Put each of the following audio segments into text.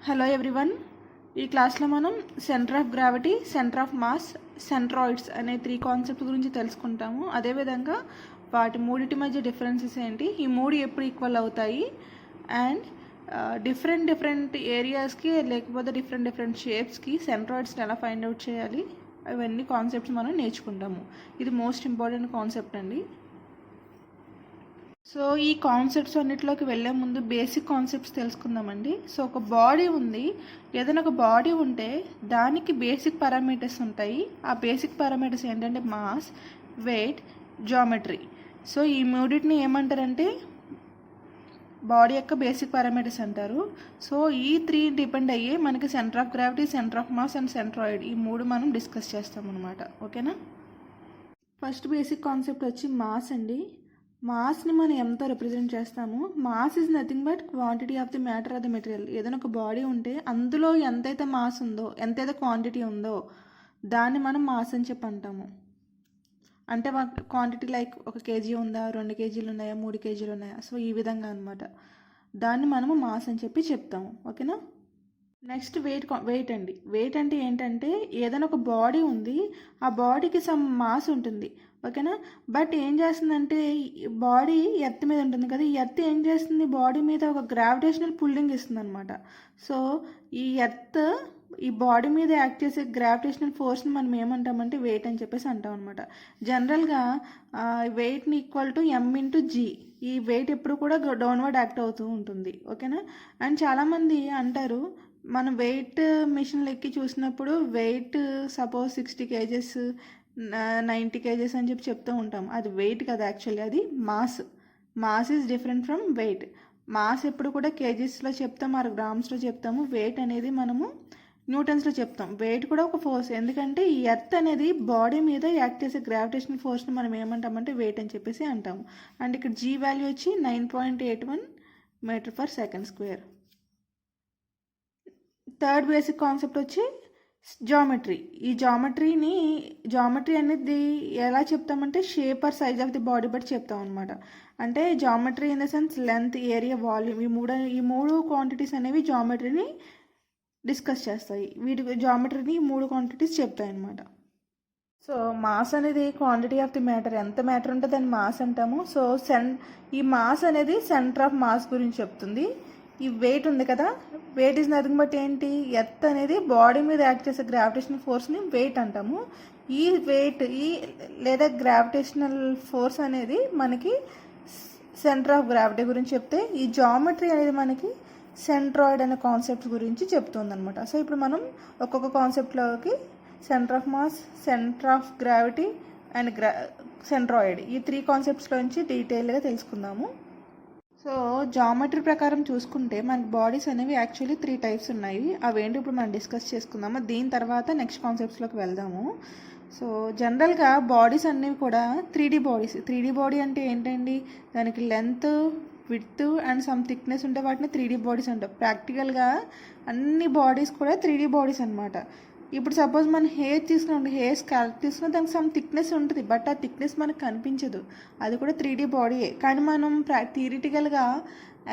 Hello everyone. ఈ క్లాస్లో మనం centre of gravity, centre of mass, సెంట్రాయిడ్స్ అనే 3 కాన్సెప్ట్స్ గురించి తెలుసుకుంటాము. అదేవిధంగా వాటి మూడిటి మధ్య డిఫరెన్సెస్ ఏంటి, ఈ మూడు ఎప్పుడు ఈక్వల్ అవుతాయి, అండ్ డిఫరెంట్ ఏరియాస్కి లేకపోతే డిఫరెంట్ షేప్స్కి సెంట్రాయిడ్స్ని ఎలా ఫైండ్ అవుట్ చేయాలి, అవన్నీ కాన్సెప్ట్స్ మనం నేర్చుకుంటాము. ఇది మోస్ట్ ఇంపార్టెంట్ కాన్సెప్ట్ అండి. సో ఈ కాన్సెప్ట్స్ అన్నిటిలోకి వెళ్ళే ముందు బేసిక్ కాన్సెప్ట్స్ తెలుసుకుందామండి. సో ఒక బాడీ ఉంది, ఏదైనా ఒక బాడీ ఉంటే దానికి బేసిక్ పారామీటర్స్ ఉంటాయి. ఆ బేసిక్ పారామీటర్స్ ఏంటంటే మాస్, వెయిట్, జామెట్రీ. సో ఈ మూడింటిని ఏమంటారంటే బాడీ యొక్క బేసిక్ పారామీటర్స్ అంటారు. సో ఈ 3 డిపెండ్ అయ్యి మనకి centre of gravity, centre of mass and centroid, ఈ మూడు మనం డిస్కస్ చేస్తాం అనమాట. ఓకేనా. ఫస్ట్ బేసిక్ కాన్సెప్ట్ వచ్చి మాస్ అండి. మాస్ని మనం ఎంతో రిప్రజెంట్ చేస్తాము. Mass is nothing but quantity of the matter of the material. ఏదైనా ఒక బాడీ ఉంటే అందులో ఎంతైతే మాస్ ఉందో, ఎంతైతే క్వాంటిటీ ఉందో దాన్ని మనం మాస్ అని చెప్పి అంటాము. అంటే క్వాంటిటీ లైక్ 1 కేజీ ఉందా, 2 కేజీలు ఉన్నాయా, 3 కేజీలు ఉన్నాయా, సో ఈ విధంగా అనమాట. దాన్ని మనము మాస్ అని చెప్పి చెప్తాము. ఓకేనా. నెక్స్ట్ వెయిట్ అండి. వెయిట్ అంటే ఏంటంటే ఏదైనా ఒక బాడీ ఉంది, ఆ బాడీకి సమ్ మాస్ ఉంటుంది. ఓకేనా. బట్ ఏం చేస్తుందంటే బాడీ ఎర్త్ మీద ఉంటుంది కదా, ఈ ఎర్త్ ఏం చేస్తుంది, బాడీ మీద ఒక గ్రావిటేషనల్ పుల్లింగ్ ఇస్తుంది అనమాట. సో ఈ ఎర్త్ ఈ బాడీ మీద యాక్ట్ చేసే గ్రావిటేషనల్ ఫోర్స్ని మనం ఏమంటామంటే వెయిట్ అని చెప్పేసి అంటాం అనమాట. జనరల్గా వెయిట్ని ఈక్వల్ టు m/g. ఈ వెయిట్ ఎప్పుడు కూడా డౌన్వర్డ్ యాక్ట్ అవుతూ ఉంటుంది. ఓకేనా. అండ్ చాలామంది అంటారు, మనం వెయిట్ మిషన్లు ఎక్కి చూసినప్పుడు వెయిట్ సపోజ్ 60 కేజెస్, 90 కేజెస్ అని చెప్పి చెప్తూ ఉంటాం. అది వెయిట్ కదా, యాక్చువల్లీ అది mass. Mass is different from weight. Mass ఎప్పుడు కూడా కేజెస్లో చెప్తాం, ఆర్ గ్రామ్స్లో చెప్తాము. వెయిట్ అనేది మనము న్యూటన్స్లో చెప్తాం. వెయిట్ కూడా ఒక ఫోర్స్, ఎందుకంటే ఈ ఎర్త్ అనేది బాడీ మీద యాక్ట్ చేసే గ్రావిటేషనల్ ఫోర్స్ని మనం ఏమంటామంటే వెయిట్ అని చెప్పేసి అంటాము. అండ్ ఇక్కడ జీ వాల్యూ వచ్చి 9.81 m/s². థర్డ్ బేసిక్ కాన్సెప్ట్ వచ్చి జామెట్రీ. ఈ జామెట్రీ అనేది ఎలా చెప్తామంటే shape or size of the body బట్టి చెప్తాం అనమాట. అంటే geometry in the sense length, area, volume, ఈ మూడు క్వాంటిటీస్ అనేవి జామెట్రీని డిస్కస్ చేస్తాయి. జామెట్రీని ఈ 3 క్వాంటిటీస్ చెప్తాయి అనమాట. సో మాస్ అనేది క్వాంటిటీ ఆఫ్ ది మ్యాటర్, ఎంత మ్యాటర్ ఉంటే దాన్ని మాస్ అంటాము. సో ఈ మాస్ అనేది సెంటర్ ఆఫ్ మాస్ గురించి చెప్తుంది. ఈ వెయిట్ ఉంది కదా, వెయిట్ ఈజ్ నథింగ్ బట్ ఏంటి, ఎర్త్ అనేది బాడీ మీద యాక్ట్ చేసే గ్రావిటేషనల్ ఫోర్స్ని వెయిట్ అంటాము. ఈ వెయిట్ లేదా గ్రావిటేషనల్ ఫోర్స్ అనేది మనకి సెంటర్ ఆఫ్ గ్రావిటీ గురించి చెప్తే, ఈ జామెట్రీ అనేది మనకి సెంట్రాయిడ్ అనే కాన్సెప్ట్ గురించి చెప్తుంది అనమాట. సో ఇప్పుడు మనం ఒక్కొక్క కాన్సెప్ట్లోకి centre of mass, centre of gravity and centroid, ఈ 3 కాన్సెప్ట్స్లోంచి డీటెయిల్గా తెలుసుకుందాము. సో జామెట్రీ ప్రకారం చూసుకుంటే మనకి బాడీస్ అనేవి యాక్చువల్లీ 3 టైప్స్ ఉన్నాయి. అవేంటి ఇప్పుడు మనం డిస్కస్ చేసుకుందాము. దీని తర్వాత నెక్స్ట్ కాన్సెప్ట్స్లోకి వెళ్దాము. సో జనరల్గా బాడీస్ అన్నీ కూడా 3D బాడీస్. 3D బాడీ అంటే ఏంటండి, దానికి length, width and some thickness ఉంటే వాటిని 3D బాడీస్ అంటారు. ప్రాక్టికల్గా అన్ని బాడీస్ కూడా 3D బాడీస్ అనమాట. ఇప్పుడు సపోజ్ మనం హెయిర్ తీసుకున్నాం, హెయిర్ స్కాల్ప్ తీసుకున్న దానికి సమ్ థిక్నెస్ ఉంటుంది, బట్ ఆ థిక్నెస్ మనకు కనిపించదు. అది కూడా 3D బాడీయే. కానీ మనం థియరిటికల్గా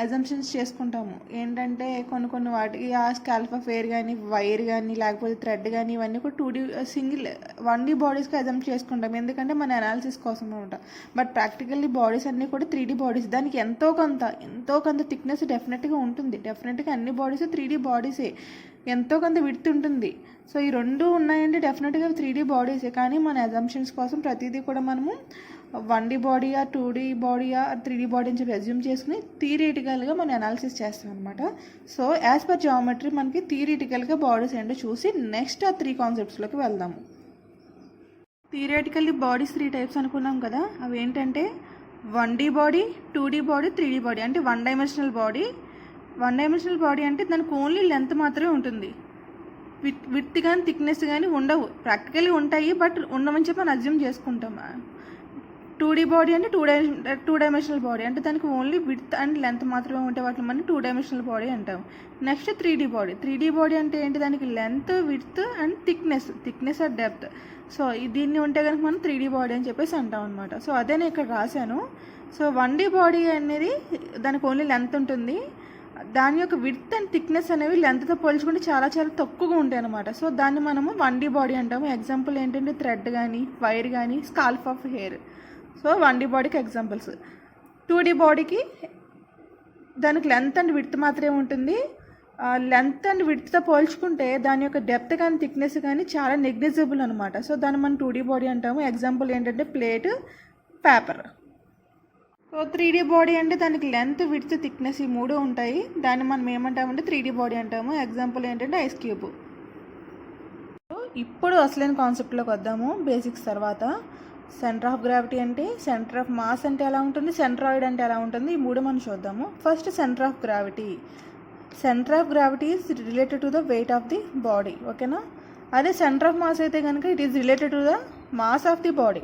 అజంప్షన్స్ చేసుకుంటాము. ఏంటంటే కొన్ని వాటికి ఆ స్కాల్ప్ ఆఫ్ హెయిర్ కానీ, వైర్ కానీ, లేకపోతే థ్రెడ్ కానీ, ఇవన్నీ కూడా 2D 1D బాడీస్కి అజంప్ట్ చేసుకుంటాం, ఎందుకంటే మన అనాలిసిస్ కోసం అనమాట. బట్ ప్రాక్టికల్లీ బాడీస్ అన్నీ కూడా 3D బాడీస్. దానికి ఎంతో కొంత థిక్నెస్ డెఫినెట్గా ఉంటుంది. డెఫినెట్గా అన్ని బాడీస్ 3D బాడీసే. ఎంతో కొంత విడ్త్ ఉంటుంది. సో ఈ 2 ఉన్నాయంటే డెఫినెట్గా 3D బాడీసే. కానీ మన అజంప్షన్స్ కోసం ప్రతిదీ కూడా మనము 1D బాడీయా, 2D బాడీయా, 3D బాడీ అని చెప్పి అజ్యూమ్ చేసుకుని థియరిటికల్గా మనం అనాలిసిస్ చేస్తాం అనమాట. సో యాజ్ పర్ జామెట్రీ మనకి థియరిటికల్గా బాడీస్ ఏంటో చూసి నెక్స్ట్ ఆ 3 కాన్సెప్ట్స్లోకి వెళ్దాము. థియరిటికల్లీ బాడీస్ 3 టైప్స్ అనుకున్నాం కదా, అవి ఏంటంటే 1D body, 2D body, 3D body. అంటే 1 డైమెన్షనల్ బాడీ. 1 డైమెన్షనల్ బాడీ అంటే దానికి ఓన్లీ లెంత్ మాత్రమే ఉంటుంది, విడ్త్ కానీ థిక్నెస్ కానీ ఉండవు. ప్రాక్టికల్లీ ఉంటాయి, బట్ ఉండమని చెప్పి మనం అజ్యూమ్ చేసుకుంటాం. 2D బాడీ అంటే 2 డైమెన్షనల్ బాడీ, అంటే దానికి ఓన్లీ విడ్త్ అండ్ లెంత్ మాత్రమే ఉంటే వాటిని మనం 2 డైమెన్షనల్ బాడీ అంటాం. Next 3D body. 3D body అంటే ఏంటి, దానికి length, width and thickness or depth. So దీన్ని ఉంటే కనుక మనం 3D బాడీ అని చెప్పేసి అంటాం అనమాట. సో అదే నేను ఇక్కడ రాశాను. సో 1D బాడీ అనేది దానికి ఓన్లీ లెంత్ ఉంటుంది, దాని యొక్క విడ్త్ అండ్ థిక్నెస్ అనేవి లెంత్తో పోల్చుకుంటే చాలా చాలా తక్కువగా ఉంటాయి అనమాట. సో దాన్ని మనము 1D బాడీ అంటాము. ఎగ్జాంపుల్ ఏంటంటే థ్రెడ్ కానీ, వైర్ కానీ, scalp of hair. So 1D బాడీకి ఎగ్జాంపుల్స్. 2D బాడీకి దానికి లెంత్ అండ్ విడ్త్ మాత్రమే ఉంటుంది. లెంత్ అండ్ విడ్త్తో పోల్చుకుంటే దాని యొక్క డెప్త్ కానీ థిక్నెస్ కానీ చాలా నెగ్లిజిబుల్ అనమాట. సో దాన్ని మనం 2D బాడీ అంటాము. ఎగ్జాంపుల్ ఏంటంటే plate, paper. So 3D body అంటే దానికి లెంత్, విడ్త్, థిక్నెస్ ఈ మూడు ఉంటాయి. దాన్ని మనం ఏమంటామంటే 3D బాడీ అంటాము. ఎగ్జాంపుల్ ఏంటంటే ఐస్ క్యూబ్. ఇప్పుడు అసలైన కాన్సెప్ట్లోకి వద్దాము. బేసిక్స్ తర్వాత సెంటర్ ఆఫ్ గ్రావిటీ అంటే, సెంటర్ ఆఫ్ మాస్ అంటే ఎలా ఉంటుంది, సెంట్రాయిడ్ అంటే ఎలా ఉంటుంది, ఈ మూడు మనం చూద్దాము. First centre of gravity. Centre of gravity is related to the weight of the body. ఓకేనా. అదే సెంటర్ ఆఫ్ మాస్ అయితే కనుక it is related to the mass of the body.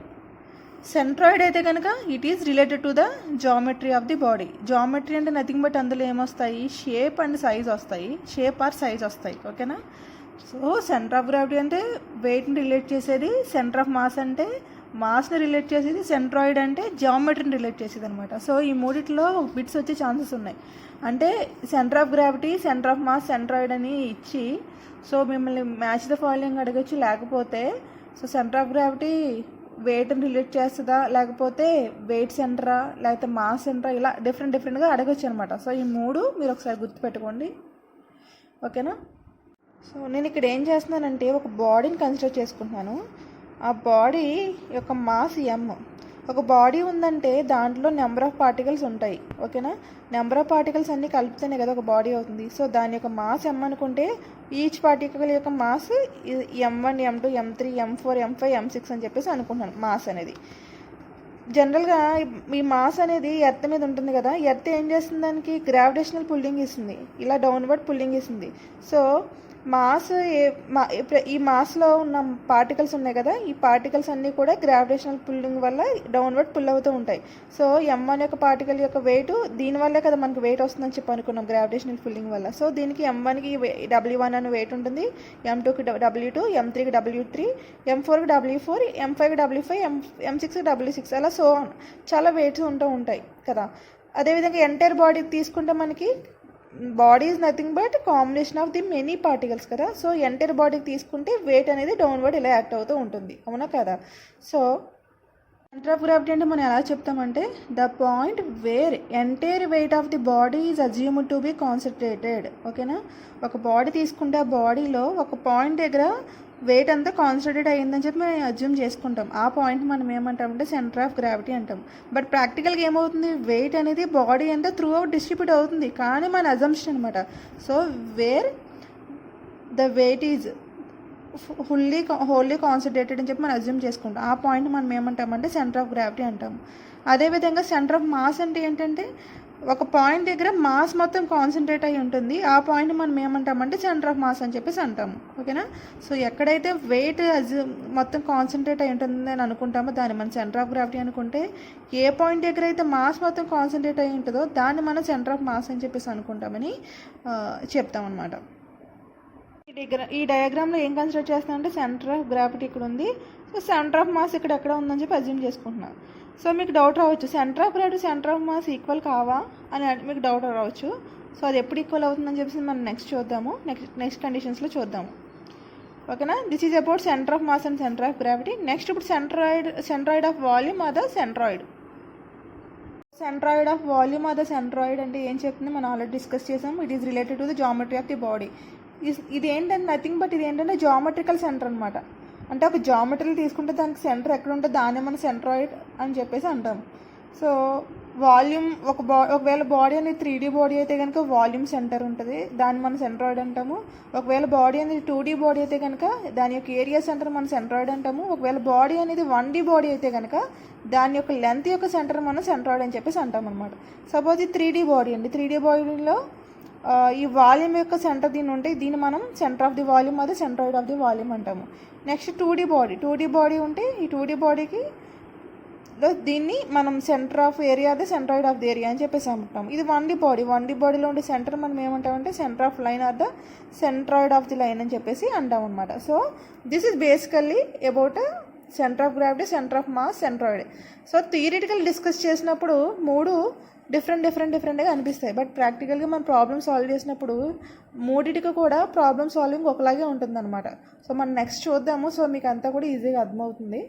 Centroid అయితే కనుక it is related to the geometry of the body. Geometry అంటే nothing but అందులో ఏమొస్తాయి, shape and size వస్తాయి, షేప్ ఆర్ సైజ్ వస్తాయి. ఓకేనా. సో సెంటర్ ఆఫ్ గ్రావిటీ అంటే వెయిట్ని relate చేసేది, సెంటర్ ఆఫ్ మాస్ అంటే మాస్ని రిలేట్ చేసేది, సెంట్రాయిడ్ అంటే జామెట్రీని రిలేట్ చేసేది అనమాట. సో ఈ మూడిట్లో బిట్స్ వచ్చే ఛాన్సెస్ ఉన్నాయి. అంటే centre of gravity, centre of mass, centroid అని ఇచ్చి సో మిమ్మల్ని మ్యాచ్ ద ఫాలోయింగ్ అడగచ్చు. లేకపోతే సో సెంటర్ ఆఫ్ గ్రావిటీ వెయిట్ని రిలేట్ చేస్తుందా, లేకపోతే వెయిట్ సెంటరా, లేకపోతే మాస్ సెంటరా, ఇలా డిఫరెంట్గా అడగచ్చు అనమాట. సో ఈ మూడు మీరు ఒకసారి గుర్తుపెట్టుకోండి. ఓకేనా. సో నేను ఇక్కడ ఏం చేస్తున్నానంటే ఒక బాడీని కన్సిడర్ చేసుకుంటున్నాను. ఆ బాడీ యొక్క మాస్ m. ఒక బాడీ ఉందంటే దాంట్లో నెంబర్ ఆఫ్ పార్టికల్స్ ఉంటాయి. ఓకేనా. నెంబర్ ఆఫ్ పార్టికల్స్ అన్నీ కలిపితేనే కదా ఒక బాడీ అవుతుంది. సో దాని యొక్క మాస్ m అనుకుంటే ఈచ్ పార్టికల్ యొక్క mass m1, m2, m3, m4, m5, m6 అని చెప్పేసి అనుకుంటున్నాను మాస్ అనేది. జనరల్గా ఈ మాస్ అనేది ఎర్త్ మీద ఉంటుంది కదా, ఎర్త్ ఏం చేస్తుంది, దానికి గ్రావిటేషనల్ పుల్లింగ్ ఇస్తుంది, ఇలా డౌన్వర్డ్ పుల్లింగ్ ఇస్తుంది. సో మాస్ ఈ మాస్లో ఉన్న పార్టికల్స్ ఉన్నాయి కదా, ఈ పార్టికల్స్ అన్నీ కూడా గ్రావిటేషనల్ పుల్లింగ్ వల్ల డౌన్వర్డ్ పుల్ అవుతూ ఉంటాయి. సో m1 యొక్క పార్టికల్ యొక్క వెయిట్ దీనివల్లే కదా మనకు వెయిట్ వస్తుందని చెప్పి అనుకున్నాం, గ్రావిటేషనల్ పుల్లింగ్ వల్ల. సో దీనికి m1కి W1 అని వెయిట్ ఉంటుంది, m2కి W2, m3కి W3, m4కి W4, m5కి W5, m6కి W6, అలా సో చాలా వెయిట్స్ ఉంటూ ఉంటాయి కదా. అదేవిధంగా ఎంటైర్ బాడీ తీసుకుంటే మనకి body is nothing but combination of the many particles కదా. సో ఎంటైర్ బాడీకి తీసుకుంటే వెయిట్ అనేది డౌన్వర్డ్ ఇలా యాక్ట్ అవుతూ ఉంటుంది, అవునా కదా. సో సెంటర్ ఆఫ్ గ్రావిటీ అంటే మనం ఎలా చెప్తామంటే the point where entire weight of the body is assumed to be concentrated. ఓకేనా. ఒక బాడీ తీసుకుంటే ఆ బాడీలో ఒక పాయింట్ దగ్గర వెయిట్ అంతా కాన్సన్ట్రేట్ అయ్యిందని చెప్పి మనం అజ్యూమ్ చేసుకుంటాం. ఆ పాయింట్ మనం ఏమంటామంటే సెంటర్ ఆఫ్ గ్రావిటీ అంటాం. బట్ ప్రాక్టికల్గా ఏమవుతుంది, వెయిట్ అనేది బాడీ అంతా త్రూ అవుట్ డిస్ట్రిబ్యూట్ అవుతుంది, కానీ మన అజంప్షన్ అనమాట. So where the weight is wholly concentrated అని చెప్పి మనం అజ్యూమ్ చేసుకుంటాం. ఆ పాయింట్ మనం ఏమంటామంటే సెంటర్ ఆఫ్ గ్రావిటీ అంటాము. అదేవిధంగా సెంటర్ ఆఫ్ మాస్ అంటే ఏంటంటే ఒక పాయింట్ దగ్గర మాస్ మొత్తం కాన్సన్ట్రేట్ అయి ఉంటుంది, ఆ పాయింట్ మనం ఏమంటామంటే సెంటర్ ఆఫ్ మాస్ అని చెప్పేసి అంటాము. ఓకేనా. సో ఎక్కడైతే వెయిట్ మొత్తం కాన్సన్ట్రేట్ అయి ఉంటుంది అని అనుకుంటామో దాన్ని మనం సెంటర్ ఆఫ్ గ్రావిటీ అనుకుంటే, ఏ పాయింట్ దగ్గర అయితే మాస్ మొత్తం కాన్సన్ట్రేట్ అయి ఉంటుందో దాన్ని మనం సెంటర్ ఆఫ్ మాస్ అని చెప్పేసి అనుకుంటామని చెప్తామన్నమాట. ఈ డయాగ్రామ్లో ఏం కన్సిడర్ చేస్తామంటే సెంటర్ ఆఫ్ గ్రావిటీ ఇక్కడ ఉంది, సో సెంటర్ ఆఫ్ మాస్ ఇక్కడ ఎక్కడ ఉందని చెప్పి అజ్యూమ్ చేసుకుంటున్నాను. సో మీకు డౌట్ రావచ్చు, centre of gravity centre of mass equal కావా అని మీకు డౌట్ రావచ్చు. సో అది ఎప్పుడు ఈక్వల్ అవుతుందని చెప్పేసి మనం నెక్స్ట్ చూద్దాము, నెక్స్ట్ కండిషన్స్లో చూద్దాము. ఓకేనా. This is about centre of mass and centre of gravity. Next ఇప్పుడు centroid of volume or the centroid. Centroid of volume or the centroid అంటే ఏం చెప్తుంది మనం ఆల్రెడీ డిస్కస్ చేసాము. It is related to the geometry of the body. ఇది ఏంటంటే nothing but ఇది ఏంటంటే జామెట్రికల్ సెంటర్ అనమాట. అంటే ఒక జామెట్రీ తీసుకుంటే దానికి సెంటర్ ఎక్కడ ఉంటే దాన్ని మనం సెంట్రాయిడ్ అని చెప్పేసి అంటాం. సో వాల్యూమ్ ఒకవేళ బాడీ అనేది 3D బాడీ అయితే కనుక వాల్యూమ్ సెంటర్ ఉంటుంది, దాన్ని మనం సెంట్రాయిడ్ అంటాము. ఒకవేళ బాడీ అనేది 2D బాడీ అయితే కనుక దాని యొక్క ఏరియా సెంటర్ మనం సెంట్రాయిడ్ అంటాము. ఒకవేళ బాడీ అనేది 1D బాడీ అయితే కనుక దాని యొక్క లెంత్ యొక్క సెంటర్ మనం సెంట్రాయిడ్ అని చెప్పేసి అంటాం అనమాట. సపోజ్ ఇది 3D బాడీ అండి. 3D బాడీలో ఈ వాల్యూమ్ యొక్క సెంటర్ దీని ఉంటే దీన్ని మనం సెంటర్ ఆఫ్ ది వాల్యూమ్ అదే సెంట్రాయిడ్ ఆఫ్ ది వాల్యూమ్ అంటాము. నెక్స్ట్ 2D బాడీ ఉంటే ఈ 2D బాడీకి దీన్ని మనం సెంటర్ ఆఫ్ ఏరియా అదే సెంట్రాయిడ్ ఆఫ్ ది ఏరియా అని చెప్పేసి అంటాం. ఇది 1D బాడీలో ఉండే సెంటర్ మనం ఏమంటామంటే centre of line or the centroid of the line అని చెప్పేసి అంటాం అనమాట. So this is basically about centre of gravity, centre of mass, centroid. So theoretical discuss చేసినప్పుడు మూడు డిఫరెంట్గా అనిపిస్తాయి. బట్ ప్రాక్టికల్గా మనం ప్రాబ్లమ్ సాల్వ్ చేసినప్పుడు మూడింటికి కూడా ప్రాబ్లమ్ సాల్వింగ్ ఒకలాగే ఉంటుందన్నమాట. సో మనం నెక్స్ట్ చూద్దాము. సో మీకు అంతా కూడా ఈజీగా అర్థమవుతుంది.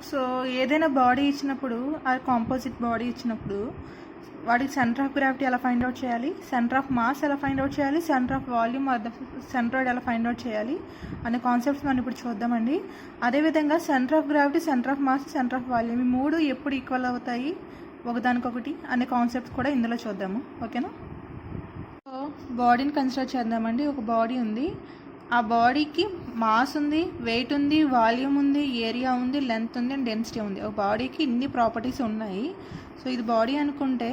సో ఏదైనా బాడీ ఇచ్చినప్పుడు, ఆ కాంపోజిట్ బాడీ ఇచ్చినప్పుడు వాటికి సెంటర్ ఆఫ్ గ్రావిటీ ఎలా ఫైండ్ అవుట్ చేయాలి, సెంటర్ ఆఫ్ మాస్ ఎలా ఫైండ్ అవుట్ చేయాలి, సెంటర్ ఆఫ్ వాల్యూమ్ సెంట్రాయిడ్ ఎలా ఫైండ్ అవుట్ చేయాలి అనే కాన్సెప్ట్స్ మనం ఇప్పుడు చూద్దామండి. అదేవిధంగా centre of gravity, centre of mass, centre of volume ఈ మూడు ఎప్పుడు ఈక్వల్ అవుతాయి ఒకదానికొకటి అనే కాన్సెప్ట్స్ కూడా ఇందులో చూద్దాము. ఓకేనా? సో బాడీని కన్సిడర్ చేద్దామండి. ఒక బాడీ ఉంది, ఆ బాడీకి మాస్ ఉంది, వెయిట్ ఉంది, వాల్యూమ్ ఉంది, ఏరియా ఉంది, లెంత్ ఉంది అండ్ డెన్సిటీ ఉంది. ఒక బాడీకి ఇన్ని ప్రాపర్టీస్ ఉన్నాయి. సో ఇది బాడీ అనుకుంటే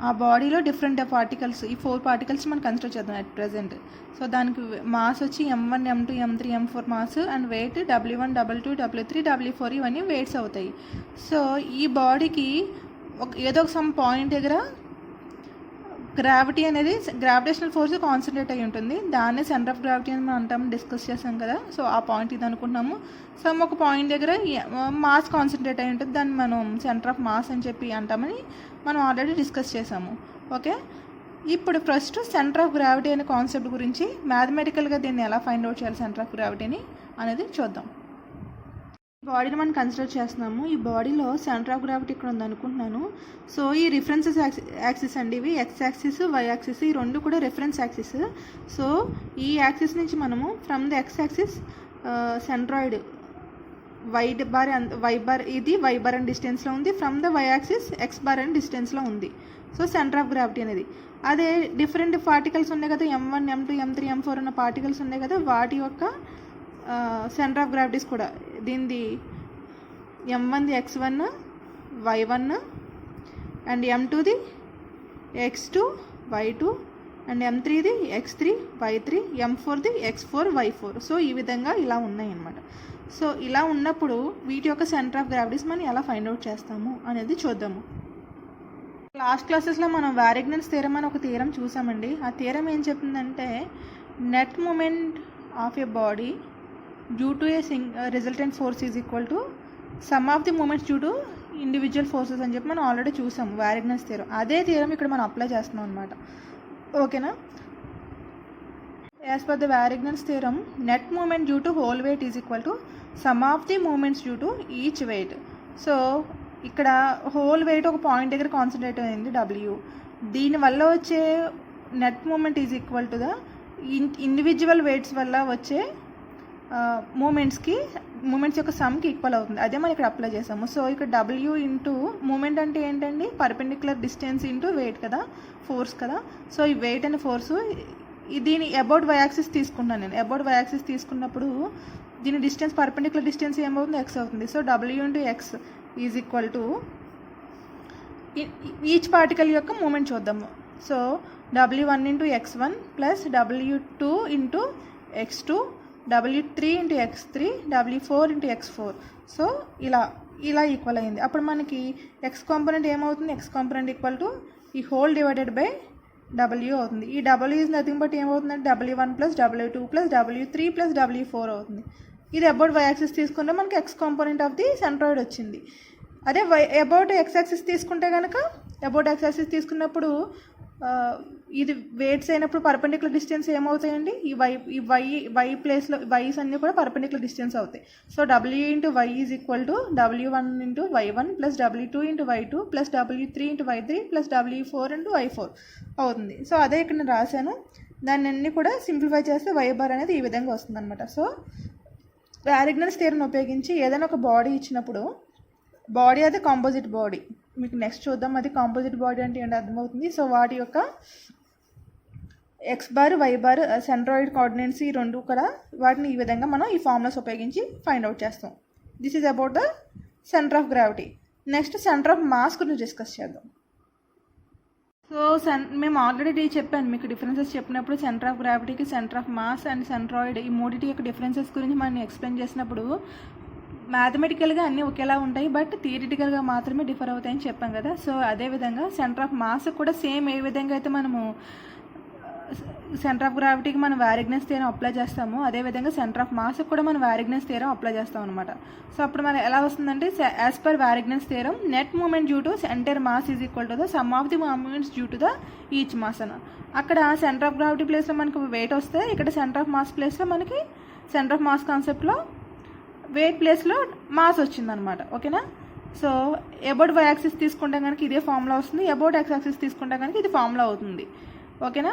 ఆ బాడీలో డిఫరెంట్ పార్టికల్స్, ఈ 4 పార్టికల్స్ మనం కన్సిడర్ చేద్దాం అట్ ప్రెజెంట్. సో దానికి మాస్ వచ్చి M1, M2, M3, M4 mass and wait W1, W2, W3, W4 ఇవన్నీ వెయిట్స్ అవుతాయి. సో ఈ బాడీకి ఏదో ఒక సమ్ పాయింట్ దగ్గర గ్రావిటీ అనేది, గ్రావిటేషనల్ ఫోర్స్ కాన్సన్ట్రేట్ అయి ఉంటుంది. దాన్ని సెంటర్ ఆఫ్ గ్రావిటీ అని మనం అంటాము, డిస్కస్ చేసాం కదా. సో ఆ పాయింట్ ఇది అనుకుంటున్నాము. సో ఒక పాయింట్ దగ్గర మాస్ కాన్సన్ట్రేట్ అయి ఉంటుంది, దాన్ని మనం సెంటర్ ఆఫ్ మాస్ అని చెప్పి అంటామని మనం ఆల్రెడీ డిస్కస్ చేసాము. ఓకే, ఇప్పుడు ఫస్ట్ సెంటర్ ఆఫ్ గ్రావిటీ అనే కాన్సెప్ట్ గురించి మ్యాథమెటికల్గా దీన్ని ఎలా ఫైండ్ అవుట్ చేయాలి సెంటర్ ఆఫ్ గ్రావిటీని అనేది చూద్దాం. బాడీని మనం కన్సిడర్ చేస్తున్నాము. ఈ బాడీలో సెంటర్ ఆఫ్ గ్రావిటీ ఇక్కడ ఉంది అనుకుంటున్నాను. సో ఈ రిఫరెన్సెస్ యాక్సిస్ అండి, ఇవి ఎక్స్ యాక్సిస్, వై యాక్సిస్, ఈ రెండు కూడా రిఫరెన్స్ యాక్సిస్. సో ఈ యాక్సిస్ నుంచి మనము from the x axis centroid y bar ఇది వై బార్ అని డిస్టెన్స్లో ఉంది, from the y axis x bar అని డిస్టెన్స్లో ఉంది. సో సెంటర్ ఆఫ్ గ్రావిటీ అనేది అదే డిఫరెంట్ పార్టికల్స్ ఉన్నాయి కదా, M1, M2, M3, M4 అన్న పార్టికల్స్ ఉన్నాయి కదా, వాటి యొక్క సెంటర్ ఆఫ్ గ్రావిటీస్ కూడా దీనిది M1ది X1, Y1 అండ్ M2ది X2, Y2 అండ్ M3ది X3, Y3, M4ది X4, Y4. సో ఈ విధంగా ఇలా ఉన్నాయి అన్నమాట. సో ఇలా ఉన్నప్పుడు వీటి యొక్క సెంటర్ ఆఫ్ గ్రావిటీస్ మనం ఎలా ఫైండ్ అవుట్ చేస్తాము అనేది చూద్దాము. లాస్ట్ క్లాసెస్లో మనం వారిగ్నన్స్ థియరం అని ఒక థియరం చూసామండి. ఆ థియరం ఏం చెప్తుందంటే net moment of a body due to a resultant force is equal to sum of the moments due to individual forces అని చెప్పి మనం ఆల్రెడీ చూసాము వారిగ్నన్స్ థియరం. అదే థియరం ఇక్కడ మనం అప్లై చేస్తున్నాం అనమాట. ఓకేనా? As per the Varignon's theorem net moment due to whole weight is equal to sum of the moments due to each weight. So ఇక్కడ హోల్ వెయిట్ ఒక పాయింట్ దగ్గర కాన్సన్ట్రేట్ అయింది W, దీనివల్ల వచ్చే net moment is equal to the individual weights వల్ల వచ్చే moments యొక్క సమ్కి equal అవుతుంది. అదే మనం ఇక్కడ అప్లై చేసాము. సో ఇక్కడ W ఇంటూ మూమెంట్ అంటే ఏంటండి, పర్పెండిక్యులర్ డిస్టెన్స్ ఇంటూ వెయిట్ కదా, ఫోర్స్ కదా. సో ఈ వెయిట్ అనే ఫోర్సు దీని అబౌట్ వై యాక్సిస్ తీసుకుంటున్నాను నేను. అబౌట్ వై యాక్సిస్ తీసుకున్నప్పుడు దీని డిస్టెన్స్, పర్పెండిక్యులర్ డిస్టెన్స్ ఏమవుతుంది, X అవుతుంది. So W into X is equal to each particle యొక్క మూమెంట్ చూద్దాము. So W1 into X1 plus W2 into X2, W3 into X3, W4 into X4. So ఇలా equal అయింది. అప్పుడు మనకి ఎక్స్ కాంపోనెంట్ ఏమవుతుంది, X component equal to ఈ whole divided by W అవుతుంది. ఈ W ఈజ్ నథింగ్ బట్ ఏమవుతుందంటే W1 plus W2 plus W3 plus W4 అవుతుంది. ఇది అబౌట్ వై యాక్సిస్ తీసుకుంటే మనకి X component of the centroid వచ్చింది. అదే అబౌట్ ఎక్స్ యాక్సిస్ తీసుకుంటే కనుక, అబౌట్ ఎక్స్ యాక్సిస్ తీసుకున్నప్పుడు ఇది వెయిట్స్ అయినప్పుడు పర్పెండిక్యులర్ డిస్టెన్స్ ఏమవుతాయండి, ఈ వై ప్లేస్లో వైస్ అన్నీ కూడా పర్పెండిక్యులర్ డిస్టెన్స్ అవుతాయి. So W into y is equal to W1 into Y1 plus W2 into Y2 plus W3 into Y3 plus W4 into Y4 అవుతుంది. So అదే ఇక్కడ నేను రాశాను. దాన్ని అన్నీ కూడా సింప్లిఫై చేస్తే వై బార్ అనేది ఈ విధంగా వస్తుంది అనమాట. సో వారిగ్నన్స్ థియరీని ఉపయోగించి ఏదైనా ఒక బాడీ ఇచ్చినప్పుడు, బాడీ అది కాంపోజిట్ బాడీ, మీకు నెక్స్ట్ చూద్దాం అది కాంపోజిట్ బాడీ అంటే ఏంటి అర్థమవుతుంది. సో వాటి యొక్క x bar, y bar, centroid coordinates ఈ రెండు కూడా వాటిని ఈ విధంగా మనం ఈ ఫార్ములాస్ ఉపయోగించి ఫైండ్ అవుట్ చేస్తాం. This is about the centre of gravity. Next centre of mass గురించి డిస్కస్ చేద్దాం. సో మేము ఆల్రెడీ చెప్పాను మీకు డిఫరెన్సెస్ చెప్పినప్పుడు సెంటర్ ఆఫ్ గ్రావిటీకి, centre of mass and centroid ఈ మూడింటి యొక్క డిఫరెన్సెస్ గురించి మనం ఎక్స్ప్లెయిన్ చేసినప్పుడు మ్యాథమెటికల్గా అన్నీ ఒకేలా ఉంటాయి, బట్ థియరిటికల్గా మాత్రమే డిఫర్ అవుతాయని చెప్పాం కదా. సో అదేవిధంగా సెంటర్ ఆఫ్ మాస్ కూడా సేమ్ ఏ విధంగా అయితే మనము సెంటర్ ఆఫ్ గ్రావిటీకి మనం వారిగ్నెస్ థియరం అప్లై చేస్తాము, అదేవిధంగా సెంటర్ ఆఫ్ మాస్కి కూడా మనం వారిగ్నెస్ థియరం అప్లై చేస్తాం అనమాట. సో అప్పుడు మనం ఎలా వస్తుందంటే as per Varignon's theorem net moment due to entire mass is equal to the sum of the moments due to the each mass అని. అక్కడ సెంటర్ ఆఫ్ గ్రావిటీ ప్లేస్లో మనకు వెయిట్ వస్తే, ఇక్కడ సెంటర్ ఆఫ్ మాస్ ప్లేస్లో మనకి సెంటర్ ఆఫ్ మాస్ కాన్సెప్ట్లో wait ప్లేస్లో మాస్ వచ్చిందనమాట. ఓకేనా. సో అబౌట్ వై యాక్సిస్ తీసుకుంటే కనుక ఇదే ఫార్ములా వస్తుంది, అబౌట్ ఎక్స్ యాక్సిస్ తీసుకుంటే కనుక ఇది ఫార్ములా అవుతుంది. ఓకేనా.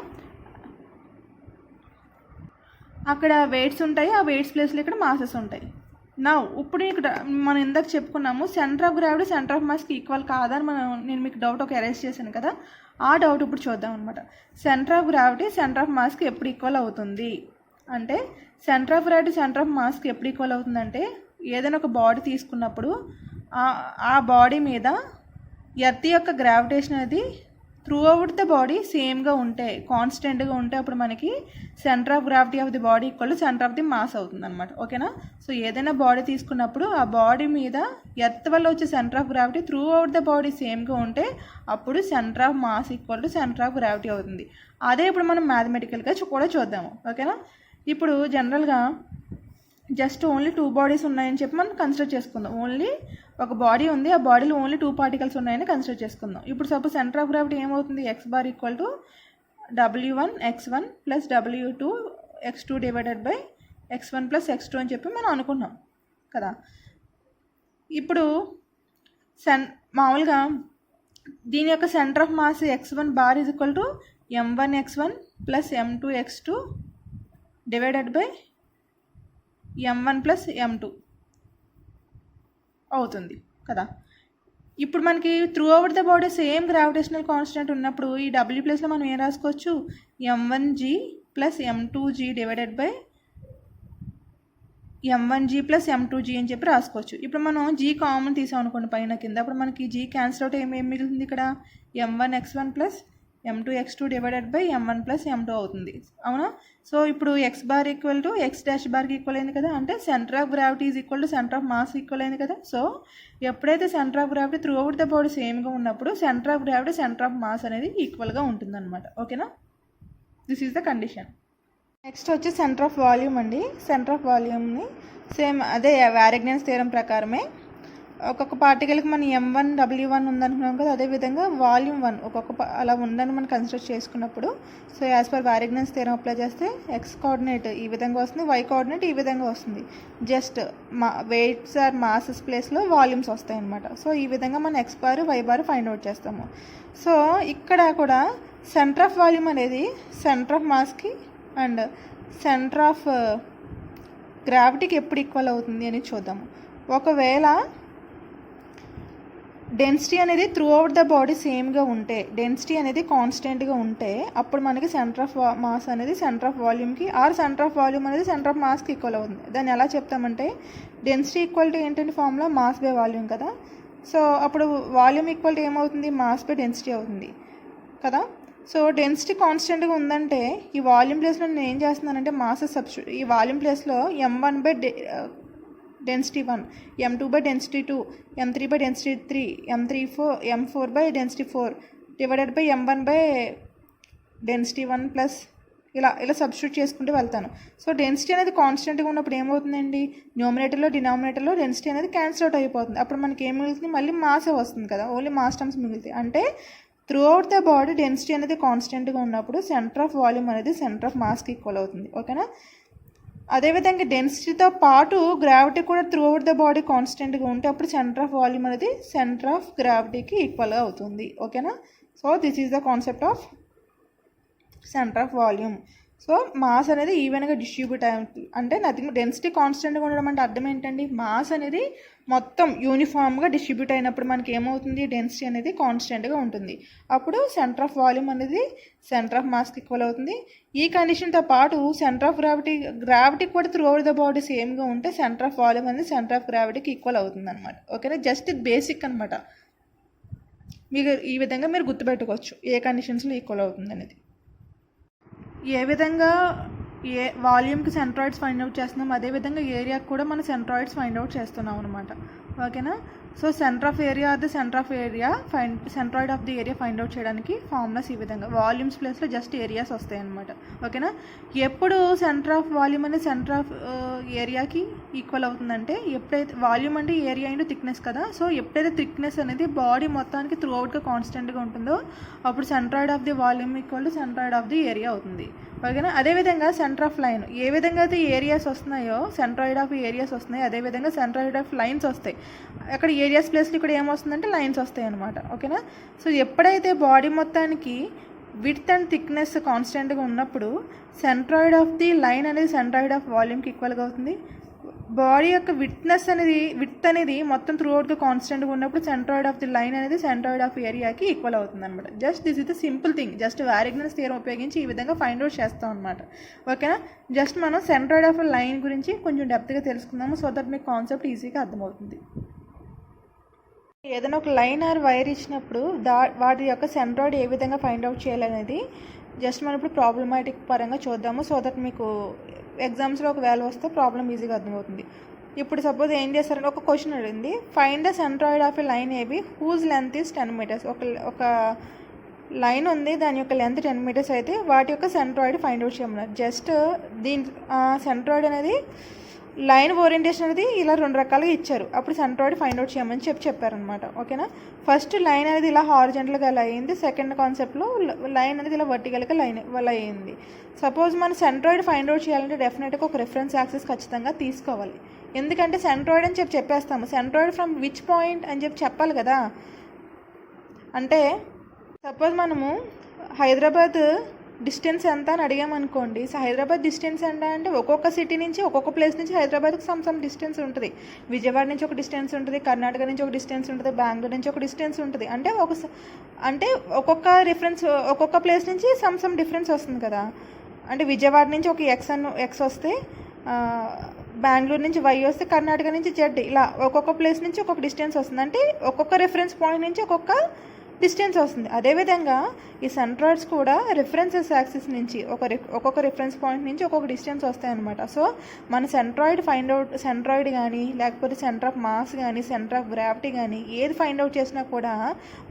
అక్కడ వెయిట్స్ ఉంటాయి, ఆ వెయిట్స్ ప్లేస్లో ఇక్కడ మాసెస్ ఉంటాయి. నా ఇప్పుడు ఇక్కడ మనం ఇందాక చెప్పుకున్నాము centre of gravity centre of మాస్కి ఈక్వల్ కాదని నేను మీకు డౌట్ ఒక ఎరేజ్ చేశాను కదా, ఆ డౌట్ ఇప్పుడు చూద్దాం అనమాట. Centre of gravity centre of మాస్కి ఎప్పుడు ఈక్వల్ అవుతుంది అంటే, centre of gravity centre of మాస్కి ఎప్పుడు ఈక్వల్ అవుతుందంటే, ఏదైనా ఒక బాడీ తీసుకున్నప్పుడు ఆ బాడీ మీద ఎర్త్ యొక్క గ్రావిటేషన్ అనేది త్రూ అవుట్ ద బాడీ సేమ్గా ఉంటే, కాన్స్టెంట్గా ఉంటే అప్పుడు మనకి centre of gravity of the body equal to centre of the mass అవుతుంది అనమాట. ఓకేనా. సో ఏదైనా బాడీ తీసుకున్నప్పుడు ఆ బాడీ మీద ఎర్త్ వల్ల వచ్చే centre of gravity throughout the body సేమ్గా ఉంటే అప్పుడు centre of mass equal to centre of gravity అవుతుంది. అదే ఇప్పుడు మనం మ్యాథమెటికల్గా కూడా చూద్దాము. ఓకేనా. ఇప్పుడు జనరల్గా జస్ట్ ఓన్లీ 2 బాడీస్ ఉన్నాయని చెప్పి మనం కన్సిడర్ చేసుకుందాం. ఓన్లీ ఒక బాడీ ఉంది, ఆ బాడీలో ఓన్లీ 2 పార్టికల్స్ ఉన్నాయని కన్సిడర్ చేసుకుందాం. ఇప్పుడు సపోజ్ సెంటర్ ఆఫ్ గ్రావిటీ ఏమవుతుంది, x bar equal to W1 x1 plus W2 x2 divided by x1 plus x2 అని చెప్పి మనం అనుకున్నాం కదా. ఇప్పుడు మామూలుగా దీని యొక్క centre of mass x1 bar is equal to m1 x1 plus m2 x2 divided by m1 plus m2 అవుతుంది కదా. ఇప్పుడు మనకి through out the body same gravitational constant ఉన్నప్పుడు ఈ W ప్లేస్లో మనం ఏం రాసుకోవచ్చు, m1g plus m2g divided by m1g plus m2g అని చెప్పి రాసుకోవచ్చు. ఇప్పుడు మనం g కామన్ తీసాం అనుకోండి పైన కింద, అప్పుడు మనకి g క్యాన్సిల్ అవుట్ ఏం మిగులుతుంది, ఇక్కడ m1 x1 plus m2 x2 divided by m1 plus m2 అవుతుంది. అవునా. సో ఇప్పుడు x bar equal to x dash బార్కి ఈక్వల్ అయింది కదా, అంటే centre of gravity is equal to centre of mass equal అయింది కదా. సో ఎప్పుడైతే centre of gravity throughout the body సేమ్గా ఉన్నప్పుడు centre of gravity centre of mass అనేది ఈక్వల్గా ఉంటుందన్నమాట. ఓకేనా. This is the condition. Next వచ్చి సెంటర్ ఆఫ్ వాల్యూమ్ అండి. సెంటర్ ఆఫ్ వాల్యూమ్ని సేమ్ అదే వారిగ్నెస్ థియరం ప్రకారమే ఒక్కొక్క పార్టికల్కి మనం m1 W1 ఉందనుకున్నాం కదా, అదేవిధంగా వాల్యూమ్ 1 అలా ఉందని మనం కన్సిడర్ చేసుకున్నప్పుడు, so as per Varignon's theorem apply చేస్తే ఎక్స్ కోఆర్డినేట్ ఈ విధంగా వస్తుంది, వై కోఆర్డినేట్ ఈ విధంగా వస్తుంది. జస్ట్ వెయిట్స్ ఆర్ మాసెస్ ప్లేస్లో వాల్యూమ్స్ వస్తాయి అనమాట. సో ఈ విధంగా మనం x bar y bar find out చేస్తాము. సో ఇక్కడ కూడా సెంటర్ ఆఫ్ వాల్యూమ్ అనేది సెంటర్ ఆఫ్ మాస్కి అండ్ సెంటర్ ఆఫ్ గ్రావిటీకి ఎప్పుడు ఈక్వల్ అవుతుంది అని చూద్దాము. ఒకవేళ డెన్సిటీ అనేది త్రూ అవుట్ ద బాడీ సేమ్గా ఉంటే, డెన్సిటీ అనేది కాన్స్టెంట్గా ఉంటే అప్పుడు మనకి సెంటర్ ఆఫ్ మాస్ అనేది సెంటర్ ఆఫ్ వాల్యూమ్కి ఆర్ సెంటర్ ఆఫ్ వాల్యూమ్ అనేది సెంటర్ ఆఫ్ మాస్కి ఈక్వల్ అవుతుంది. దాన్ని ఎలా చెప్తామంటే డెన్సిటీ ఈక్వాలిటీ ఏంటంటే ఫార్ములా మాస్ బై వాల్యూమ్ కదా. సో అప్పుడు వాల్యూమ్ ఈక్వాలిటీ ఏమవుతుంది, మాస్ బై డెన్సిటీ అవుతుంది కదా. సో డెన్సిటీ కాన్స్టెంట్గా ఉందంటే ఈ వాల్యూమ్ ప్లేస్లో నేను ఏం చేస్తున్నానంటే మాసెస్ సబ్స్టిట్యూట్, ఈ వాల్యూమ్ ప్లేస్లో m1 by density 1, m2 by density 2, m3 by density 3, m4 by density 4 divided by m1 by density 1 plus ఇలా సబ్స్టిట్యూట్ చేసుకుంటూ వెళ్తాను. సో డెన్సిటీ అనేది కాన్స్టెంట్గా ఉన్నప్పుడు ఏమవుతుందండి, న్యూమరేటర్లో డినామినేటర్లో డెన్సిటీ అనేది క్యాన్సిల్ అవుట్ అయిపోతుంది. అప్పుడు మనకి ఏం మిగులుతుంది, మళ్ళీ మాసే వస్తుంది కదా, ఓన్లీ మాస్ టర్మ్స్ మిగులుతాయి. అంటే through out the body density అనేది కాన్స్టెంట్గా ఉన్నప్పుడు సెంటర్ ఆఫ్ వాల్యూమ్ అనేది సెంటర్ ఆఫ్ మాస్కి ఈక్వల్ అవుతుంది. ఓకేనా. అదేవిధంగా డెన్సిటీతో పాటు గ్రావిటీ కూడా త్రూ అవుట్ ద బాడీ కాన్స్టెంట్గా ఉంటే అప్పుడు సెంటర్ ఆఫ్ వాల్యూమ్ అనేది సెంటర్ ఆఫ్ గ్రావిటీకి ఈక్వల్గా అవుతుంది. ఓకేనా. So this is the concept of centre of volume. So mass అనేది ఈవెన్గా డిస్ట్రిబ్యూట్ అయ్యి, అంటే నథింగ్, డెన్సిటీ కాన్స్టెంట్గా ఉండడం అంటే అర్థం ఏంటండి, మాస్ అనేది మొత్తం యూనిఫామ్గా డిస్ట్రిబ్యూట్ అయినప్పుడు మనకి ఏమవుతుంది, డెన్సిటీ అనేది కాన్స్టెంట్గా ఉంటుంది. అప్పుడు సెంటర్ ఆఫ్ వాల్యూమ్ అనేది సెంటర్ ఆఫ్ మాస్కి ఈక్వల్ అవుతుంది. ఈ కండిషన్తో పాటు సెంటర్ ఆఫ్ గ్రావిటీ కూడా త్రూ అవుట్ ద బాడీ సేమ్గా ఉంటే సెంటర్ ఆఫ్ వాల్యూమ్ అనేది సెంటర్ ఆఫ్ గ్రావిటీకి ఈక్వల్ అవుతుంది అనమాట. ఓకేనా. జస్ట్ ఇది బేసిక్ అనమాట. మీకు ఈ విధంగా మీరు గుర్తుపెట్టుకోవచ్చు ఏ కండిషన్స్లో ఈక్వల్ అవుతుంది అనేది. ఏ విధంగా ఏ వాల్యూమ్కి సెంట్రాయిడ్స్ ఫైండ్ అవుట్ చేస్తున్నాం, అదేవిధంగా ఏరియాకి కూడా మన సెంట్రాయిడ్స్ ఫైండ్ అవుట్ చేస్తున్నాం అనమాట. ఓకేనా. So centre of area or the centre of area centroid of the area find out చేయడానికి ఫార్ములాస్ ఈ విధంగా వాల్యూమ్స్ ప్లేస్లో జస్ట్ ఏరియాస్ వస్తాయి అనమాట. ఓకేనా. ఎప్పుడు సెంటర్ ఆఫ్ వాల్యూమ్ అనేది సెంటర్ ఆఫ్ ఏరియాకి ఈక్వల్ అవుతుందంటే ఎప్పుడైతే వాల్యూమ్ అంటే ఏరియా ఇంటూ థిక్నెస్ కదా, సో ఎప్పుడైతే థిక్నెస్ అనేది బాడీ మొత్తానికి త్రూ అవుట్గా కాన్స్టెంట్గా ఉంటుందో అప్పుడు centroid of the volume equal to centroid of the area అవుతుంది. ఓకేనా. అదేవిధంగా సెంటర్ ఆఫ్ లైన్ ఏ విధంగా అయితే ఏరియాస్ వస్తున్నాయో సెంట్రాయిడ్ ఆఫ్ ఏరియాస్ వస్తున్నాయి, అదేవిధంగా సెంట్రాయిడ్ ఆఫ్ లైన్స్ వస్తాయి. అక్కడ ఏరియాస్ ప్లేస్లో ఇక్కడ ఏమొస్తుందంటే లైన్స్ వస్తాయి అనమాట. ఓకేనా. సో ఎప్పుడైతే బాడీ మొత్తానికి విడ్త్ అండ్ థిక్నెస్ కాన్స్టెంట్గా ఉన్నప్పుడు సెంట్రాయిడ్ ఆఫ్ ది లైన్ అనేది సెంట్రాయిడ్ ఆఫ్ వాల్యూమ్కి ఈక్వల్గా అవుతుంది. బాడీ యొక్క విడ్త్ అనేది మొత్తం త్రూ అవుట్గా కాన్స్టెంట్గా ఉన్నప్పుడు సెంట్రాయిడ్ ఆఫ్ ది లైన్ అనేది సెంట్రాయిడ్ ఆఫ్ ఏరియాకి ఈక్వల్ అవుతుంది అనమాట. Just this is the simple thing. Just Varignon's theorem ఉపయోగించి ఈ విధంగా ఫైండ్ అవుట్ చేస్తాం అనమాట. ఓకేనా. జస్ట్ మనం సెంట్రాయిడ్ ఆఫ్ లైన్ గురించి కొంచెం డెప్త్గా తెలుసుకుందాము సో దట్ మీకు కాన్సెప్ట్ ఈజీగా అర్థమవుతుంది. ఏదైనా ఒక లైన్ ఆర్ వైర్ ఇచ్చినప్పుడు వాటి యొక్క సెంట్రాయిడ్ ఏ విధంగా ఫైండ్ అవుట్ చేయాలనేది జస్ట్ మనం ఇప్పుడు ప్రాబ్లమాటిక్ పరంగా చూద్దాము సో దట్ మీకు ఎగ్జామ్స్లో ఒక వాల్యూ వస్తే ప్రాబ్లం ఈజీగా అర్థమవుతుంది. ఇప్పుడు సపోజ్ ఏం చేస్తారంటే ఒక క్వశ్చన్ అడిగింది, find the centroid of a line AB whose length is 10 meters. ఒక లైన్ ఉంది, దాని యొక్క లెంత్ 10 meters అయితే వాటి యొక్క సెంట్రాయిడ్ ఫైండ్ అవుట్ చేయమన్నారు. జస్ట్ దీని సెంట్రాయిడ్ అనేది లైన్ ఓరియంటేషన్ అనేది ఇలా 2 రకాలుగా ఇచ్చారు. అప్పుడు సెంట్రాయిడ్ ఫైండ్ అవుట్ చేయమని చెప్పారనమాట. ఓకేనా. ఫస్ట్ లైన్ అనేది ఇలా హారిజెంటల్గా అలా అయింది. సెకండ్ కాన్సెప్ట్లో లైన్ అనేది ఇలా వర్టికల్గా అలా అయింది. సపోజ్ మన సెంట్రాయిడ్ ఫైండ్ అవుట్ చేయాలంటే డెఫినెట్గా ఒక రిఫరెన్స్ యాక్సిస్ ఖచ్చితంగా తీసుకోవాలి. ఎందుకంటే సెంట్రాయిడ్ అని చెప్పేస్తాము, సెంట్రాయిడ్ ఫ్రమ్ విచ్ పాయింట్ అని చెప్పాలి కదా. అంటే సపోజ్ మనము హైదరాబాద్ డిస్టెన్స్ ఎంత అని అడిగామనుకోండి, సో హైదరాబాద్ డిస్టెన్స్ ఎంత అంటే ఒక్కొక్క సిటీ నుంచి ఒక్కొక్క ప్లేస్ నుంచి హైదరాబాద్కి సమ్ డిస్టెన్స్ ఉంటుంది. విజయవాడ నుంచి ఒక డిస్టెన్స్ ఉంటుంది, కర్ణాటక నుంచి ఒక డిస్టెన్స్ ఉంటుంది, బెంగళూరు నుంచి ఒక డిస్టెన్స్ ఉంటుంది. అంటే ఒక్కొక్క ప్లేస్ నుంచి సమ్ డిఫరెన్స్ వస్తుంది కదా. అంటే విజయవాడ నుంచి ఒక ఎక్స్ వస్తే, బెంగళూరు నుంచి వై వస్తే, కర్ణాటక నుంచి జెడ్, ఇలా ఒక్కొక్క ప్లేస్ నుంచి ఒక్కొక్క డిస్టెన్స్ వస్తుంది. అంటే ఒక్కొక్క రిఫరెన్స్ పాయింట్ నుంచి ఒక్కొక్క డిస్టెన్స్ వస్తుంది. అదేవిధంగా ఈ సెంట్రాయిడ్స్ కూడా రిఫరెన్సెస్ యాక్సిస్ నుంచి ఒక్కొక్క రిఫరెన్స్ పాయింట్ నుంచి ఒక్కొక్క డిస్టెన్స్ వస్తాయన్నమాట. సో మన సెంట్రాయిడ్ కానీ లేకపోతే సెంటర్ ఆఫ్ మాస్ కానీ సెంటర్ ఆఫ్ గ్రావిటీ కానీ ఏది ఫైండ్ అవుట్ చేసినా కూడా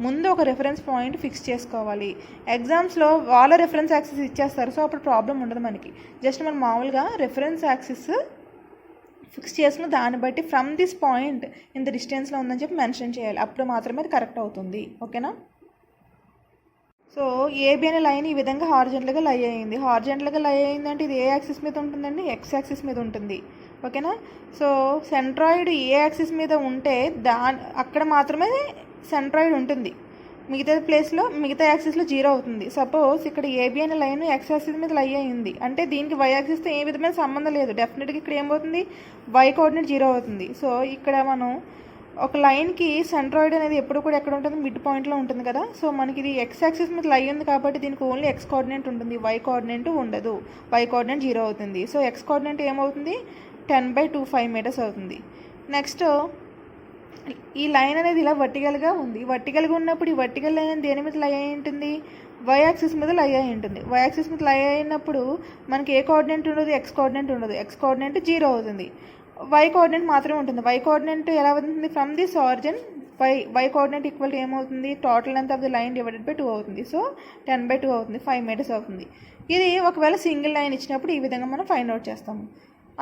ముందు ఒక రిఫరెన్స్ పాయింట్ ఫిక్స్ చేసుకోవాలి. ఎగ్జామ్స్లో వాళ్ళ రిఫరెన్స్ యాక్సిస్ ఇచ్చేస్తారు, సో అప్పుడు ప్రాబ్లం ఉండదు మనకి. జస్ట్ మనం మామూలుగా రిఫరెన్స్ యాక్సిస్ ఫిక్స్ చేసుకుని దాన్ని బట్టి ఫ్రమ్ దిస్ పాయింట్ ఇంత డిస్టెన్స్లో ఉందని చెప్పి మెన్షన్ చేయాలి. అప్పుడు మాత్రమే అది కరెక్ట్ అవుతుంది. ఓకేనా. సో ఏబి అనే లైన్ ఈ విధంగా హారిజెంటల్గా లై అయింది. హారిజెంటల్గా లై అయిందంటే ఇది ఏ యాక్సిస్ మీద ఉంటుందండి? ఎక్స్ యాక్సిస్ మీద ఉంటుంది. ఓకేనా. సో సెంట్రాయిడ్ ఏ యాక్సిస్ మీద ఉంటే అక్కడ మాత్రమే సెంట్రాయిడ్ ఉంటుంది, మిగతా యాక్సిస్లో 0 అవుతుంది. సపోజ్ ఇక్కడ ఏబి అనే లైన్ ఎక్స్ యాక్సిస్ మీద లై అయింది అంటే దీనికి వై యాక్సిస్తో ఏ విధమైన సంబంధం లేదు. డెఫినెట్గా ఇక్కడ ఏమవుతుంది? వై కోఆర్డినేట్ 0 అవుతుంది. సో ఇక్కడ మనం ఒక లైన్కి సెంట్రాయిడ్ అనేది ఎప్పుడు కూడా ఎక్కడ ఉంటుంది? మిడ్ పాయింట్లో ఉంటుంది కదా. సో మనకి ఇది ఎక్స్ యాక్సిస్ మీద లై ఉంది కాబట్టి దీనికి ఓన్లీ ఎక్స్ కోఆర్డినేట్ ఉంటుంది, వై కోఆర్డినేట్ ఉండదు. వై కోఆర్డినేట్ 0 అవుతుంది. సో ఎక్స్ కోఆర్డినేట్ ఏమవుతుంది? 10/25 meters అవుతుంది. నెక్స్ట్ ఈ లైన్ అనేది ఇలా వర్టికల్గా ఉంది. వర్టికల్గా ఉన్నప్పుడు ఈ వర్టికల్ లైన్ దేని మీద లై అయి ఉంటుంది? వై యాక్సిస్ మీద లై అయి ఉంటుంది. వై యాక్సిస్ మీద లై అయినప్పుడు మనకి ఏ కోఆర్డినేట్ ఉండదు? ఎక్స్ కోఆర్డినేట్ ఉండదు. ఎక్స్ కోఆర్డినేట్ 0 అవుతుంది. వై కోఆర్డినేట్ మాత్రమే ఉంటుంది. వై కోఆర్డినేట్ ఎలా అవుతుంది? From this origin y coordinate equal to ఏమవుతుంది? Total length of the line divided by 2 అవుతుంది. సో 10/2 అవుతుంది, 5 meters అవుతుంది. ఇది ఒకవేళ సింగిల్ లైన్ ఇచ్చినప్పుడు ఈ విధంగా మనం ఫైండ్ అవుట్ చేస్తాము.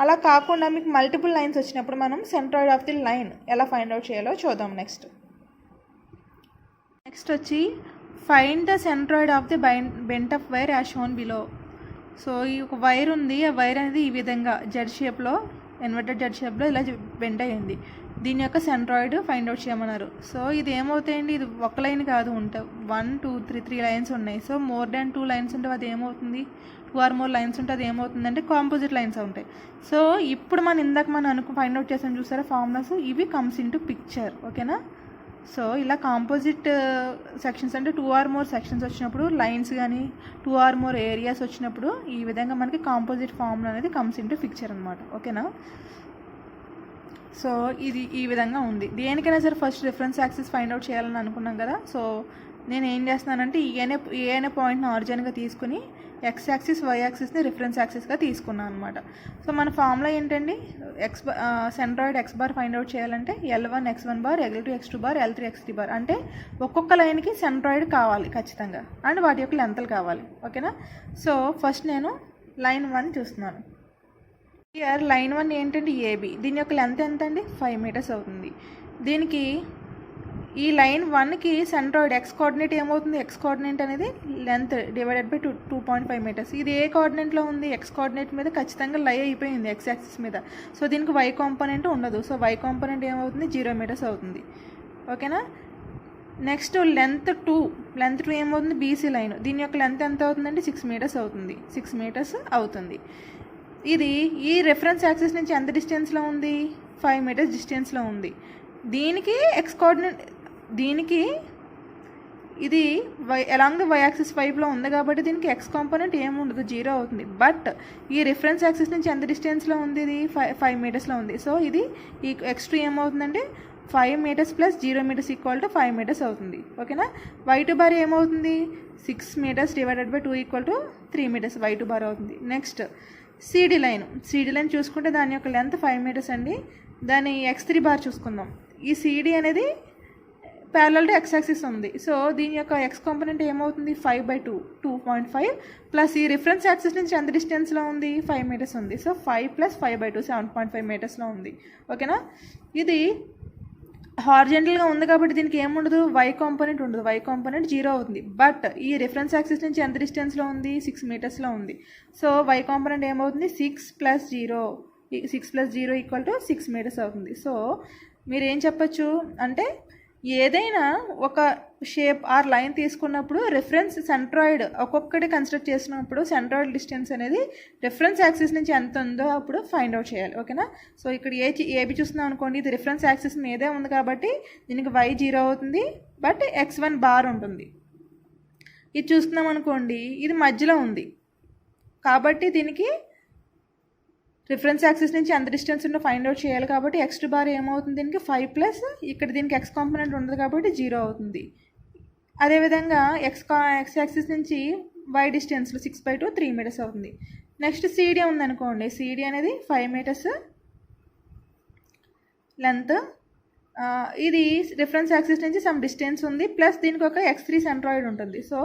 అలా కాకుండా మీకు మల్టిపుల్ లైన్స్ వచ్చినప్పుడు మనం సెంట్రాయిడ్ ఆఫ్ ది లైన్ ఎలా ఫైండ్ అవుట్ చేయాలో చూద్దాం. నెక్స్ట్ వచ్చి find the centroid of the bent of wire as shown below. So ఈ ఒక వైర్ ఉంది, ఆ వైర్ అనేది ఈ విధంగా ఇన్వర్టెడ్ జెడ్ షేప్లో ఇలా బెండ్ అయ్యింది. దీని యొక్క సెంట్రాయిడ్ ఫైండ్ అవుట్ చేయమన్నారు. సో ఇది ఏమవుతాయండి? ఇది ఒక లైన్ కాదు, ఉంటాయి 1 2 3 లైన్స్ ఉన్నాయి. సో మోర్ దాన్ 2 లైన్స్ ఉంటే అది ఏమవుతుంది? 2 or more లైన్స్ ఉంటే అది ఏమవుతుందంటే కాంపోజిట్ లైన్స్ ఉంటాయి. సో ఇప్పుడు ఇందాక ఫైండ్ అవుట్ చేసాం చూసారా ఫార్ములాస్, ఇవి కమ్స్ ఇన్ టు పిక్చర్. ఓకేనా. సో ఇలా కాంపోజిట్ సెక్షన్స్ అంటే 2 or more సెక్షన్స్ వచ్చినప్పుడు, లైన్స్ కానీ 2 or more ఏరియాస్ వచ్చినప్పుడు ఈ విధంగా మనకి కాంపోజిట్ ఫార్ములా అనేది కమ్స్ ఇన్ టు పిక్చర్ అనమాట. ఓకేనా. సో ఇది ఈ విధంగా ఉంది. దేనికైనా సరే first reference axis find out చేయాలని అనుకున్నాం కదా. సో నేను ఏం చేస్తున్నానంటే ఏ అనే పాయింట్ని ఆరిజిన్గా తీసుకుని ఎక్స్ యాక్సిస్ వై యాక్సిస్ని రిఫరెన్స్ యాక్సిస్గా తీసుకున్నాను అనమాట. సో మన ఫార్ములా ఏంటండి, centroid x bar find out చేయాలంటే L1 x1 bar, L2 x2 bar, L3 x3 bar. అంటే ఒక్కొక్క లైన్కి సెంట్రాయిడ్ కావాలి ఖచ్చితంగా, అండ్ వాటి యొక్క లెంత్లు కావాలి. ఓకేనా. సో ఫస్ట్ నేను లైన్ 1 చూస్తున్నాను. ఇయర్ లైన్ 1 ఏంటంటే ఏబి, దీని యొక్క లెంత్ ఎంత అండి 5 మీటర్స్ అవుతుంది. దీనికి ఈ లైన్ 1కి సెంట్రాయిడ్ ఎక్స్ కోఆర్డినేట్ ఏమవుతుంది, ఎక్స్ కోఆర్డినేట్ అనేది లెంత్ డివైడెడ్ బై 2.5 మీటర్స్. ఇది ఏ కోఆర్డినేట్లో ఉంది, ఎక్స్ కోఆర్డినేట్ మీద ఖచ్చితంగా లై అయిపోయింది ఎక్స్ యాక్సిస్ మీద. సో దీనికి వై కాంపోనెంట్ ఉండదు. సో వై కాంపోనెంట్ ఏమవుతుంది 0 మీటర్స్ అవుతుంది. ఓకేనా. నెక్స్ట్ లెంత్ 2 ఏమవుతుంది బీసీ లైన్, దీని యొక్క లెంత్ ఎంత అవుతుందంటే 6 మీటర్స్ అవుతుంది. 6 మీటర్స్ అవుతుంది. ఇది ఈ రెఫరెన్స్ యాక్సిస్ నుంచి ఎంత డిస్టెన్స్లో ఉంది, 5 మీటర్స్ డిస్టెన్స్లో ఉంది. దీనికి ఎక్స్ కోఆర్డినేట్, దీనికి ఇది అలాంగ్ ద వై యాక్సిస్ 5లో ఉంది కాబట్టి దీనికి ఎక్స్ కాంపోనెంట్ ఏముండదు, 0 అవుతుంది. బట్ ఈ రిఫరెన్స్ యాక్సిస్ నుంచి ఎంత డిస్టెన్స్లో ఉంది, ఇది 5 మీటర్స్లో ఉంది. సో ఇది ఈ x2 ఏమవుతుందంటే 5 metres plus 0 metres equal to 5 metres అవుతుంది. ఓకేనా. y2 బార్ ఏమవుతుంది 6 metres divided by 2 equal to 3 metres y2 bar అవుతుంది. నెక్స్ట్ సిడి లైన్ చూసుకుంటే దాని యొక్క లెంత్ 5 మీటర్స్ అండి. దాని x3 బార్ చూసుకుందాం. ఈ సిడి అనేది ప్యారలల్ టు ఎక్స్ యాక్సిస్ ఉంది. సో దీని యొక్క ఎక్స్ కాంపోనెంట్ ఏమవుతుంది 5/2, 2.5 ప్లస్ ఈ రిఫరెన్స్ యాక్సిస్ నుంచి ఎంత డిస్టెన్స్లో ఉంది 5 మీటర్స్ ఉంది. సో 5 + 5/2 7.5 మీటర్స్లో ఉంది. ఓకేనా. ఇది హార్జెంటల్గా ఉంది కాబట్టి దీనికి ఏముండదు, వై కాంపోనెంట్ ఉండదు, వై కాంపోనెంట్ 0 అవుతుంది. బట్ ఈ రిఫరెన్స్ యాక్సిస్ నుంచి ఎంత డిస్టెన్స్లో ఉంది 6 మీటర్స్లో ఉంది. సో వై కాంపోనెంట్ ఏమవుతుంది 6 + 0 ఈక్వల్ టు 6 మీటర్స్ అవుతుంది. సో మీరు ఏం చెప్పచ్చు అంటే ఏదైనా ఒక షేప్ ఆర్ లైన్ తీసుకున్నప్పుడు రిఫరెన్స్ సెంట్రాయిడ్ ఒక్కొక్కటి కన్స్ట్రక్ట్ చేసినప్పుడు సెంట్రాయిడ్ డిస్టెన్స్ అనేది రిఫరెన్స్ యాక్సిస్ నుంచి ఎంత ఉందో అప్పుడు ఫైండ్ అవుట్ చేయాలి. ఓకేనా. సో ఇక్కడ ఏబి చూస్తున్నాం అనుకోండి, ఇది రిఫరెన్స్ యాక్సిస్ మీదే ఉంది కాబట్టి దీనికి వై 0 అవుతుంది, బట్ x1 బార్ ఉంటుంది. ఇది చూస్తున్నాం అనుకోండి, ఇది మధ్యలో ఉంది కాబట్టి దీనికి రిఫరెన్స్ యాక్సిస్ నుంచి ఎంత డిస్టెన్స్ ఉందో ఫైండ్ అవుట్ చేయాలి కాబట్టి x2 బార్ ఏమవుతుంది దీనికి 5 ప్లస్ ఇక్కడ దీనికి ఎక్స్ కాంపోనెంట్ ఉండదు కాబట్టి 0 అవుతుంది. అదేవిధంగా ఎక్స్ యాక్సిస్ నుంచి y డిస్టెన్స్లో 6/2 3 మీటర్స్ అవుతుంది. నెక్స్ట్ సిడి ఉందనుకోండి, సిడి అనేది 5 మీటర్స్ లెంత్. ఇది రిఫరెన్స్ యాక్సిస్ నుంచి సమ్ డిస్టెన్స్ ఉంది ప్లస్ దీనికి ఒక x3 సెంట్రాయిడ్ ఉంటుంది. సో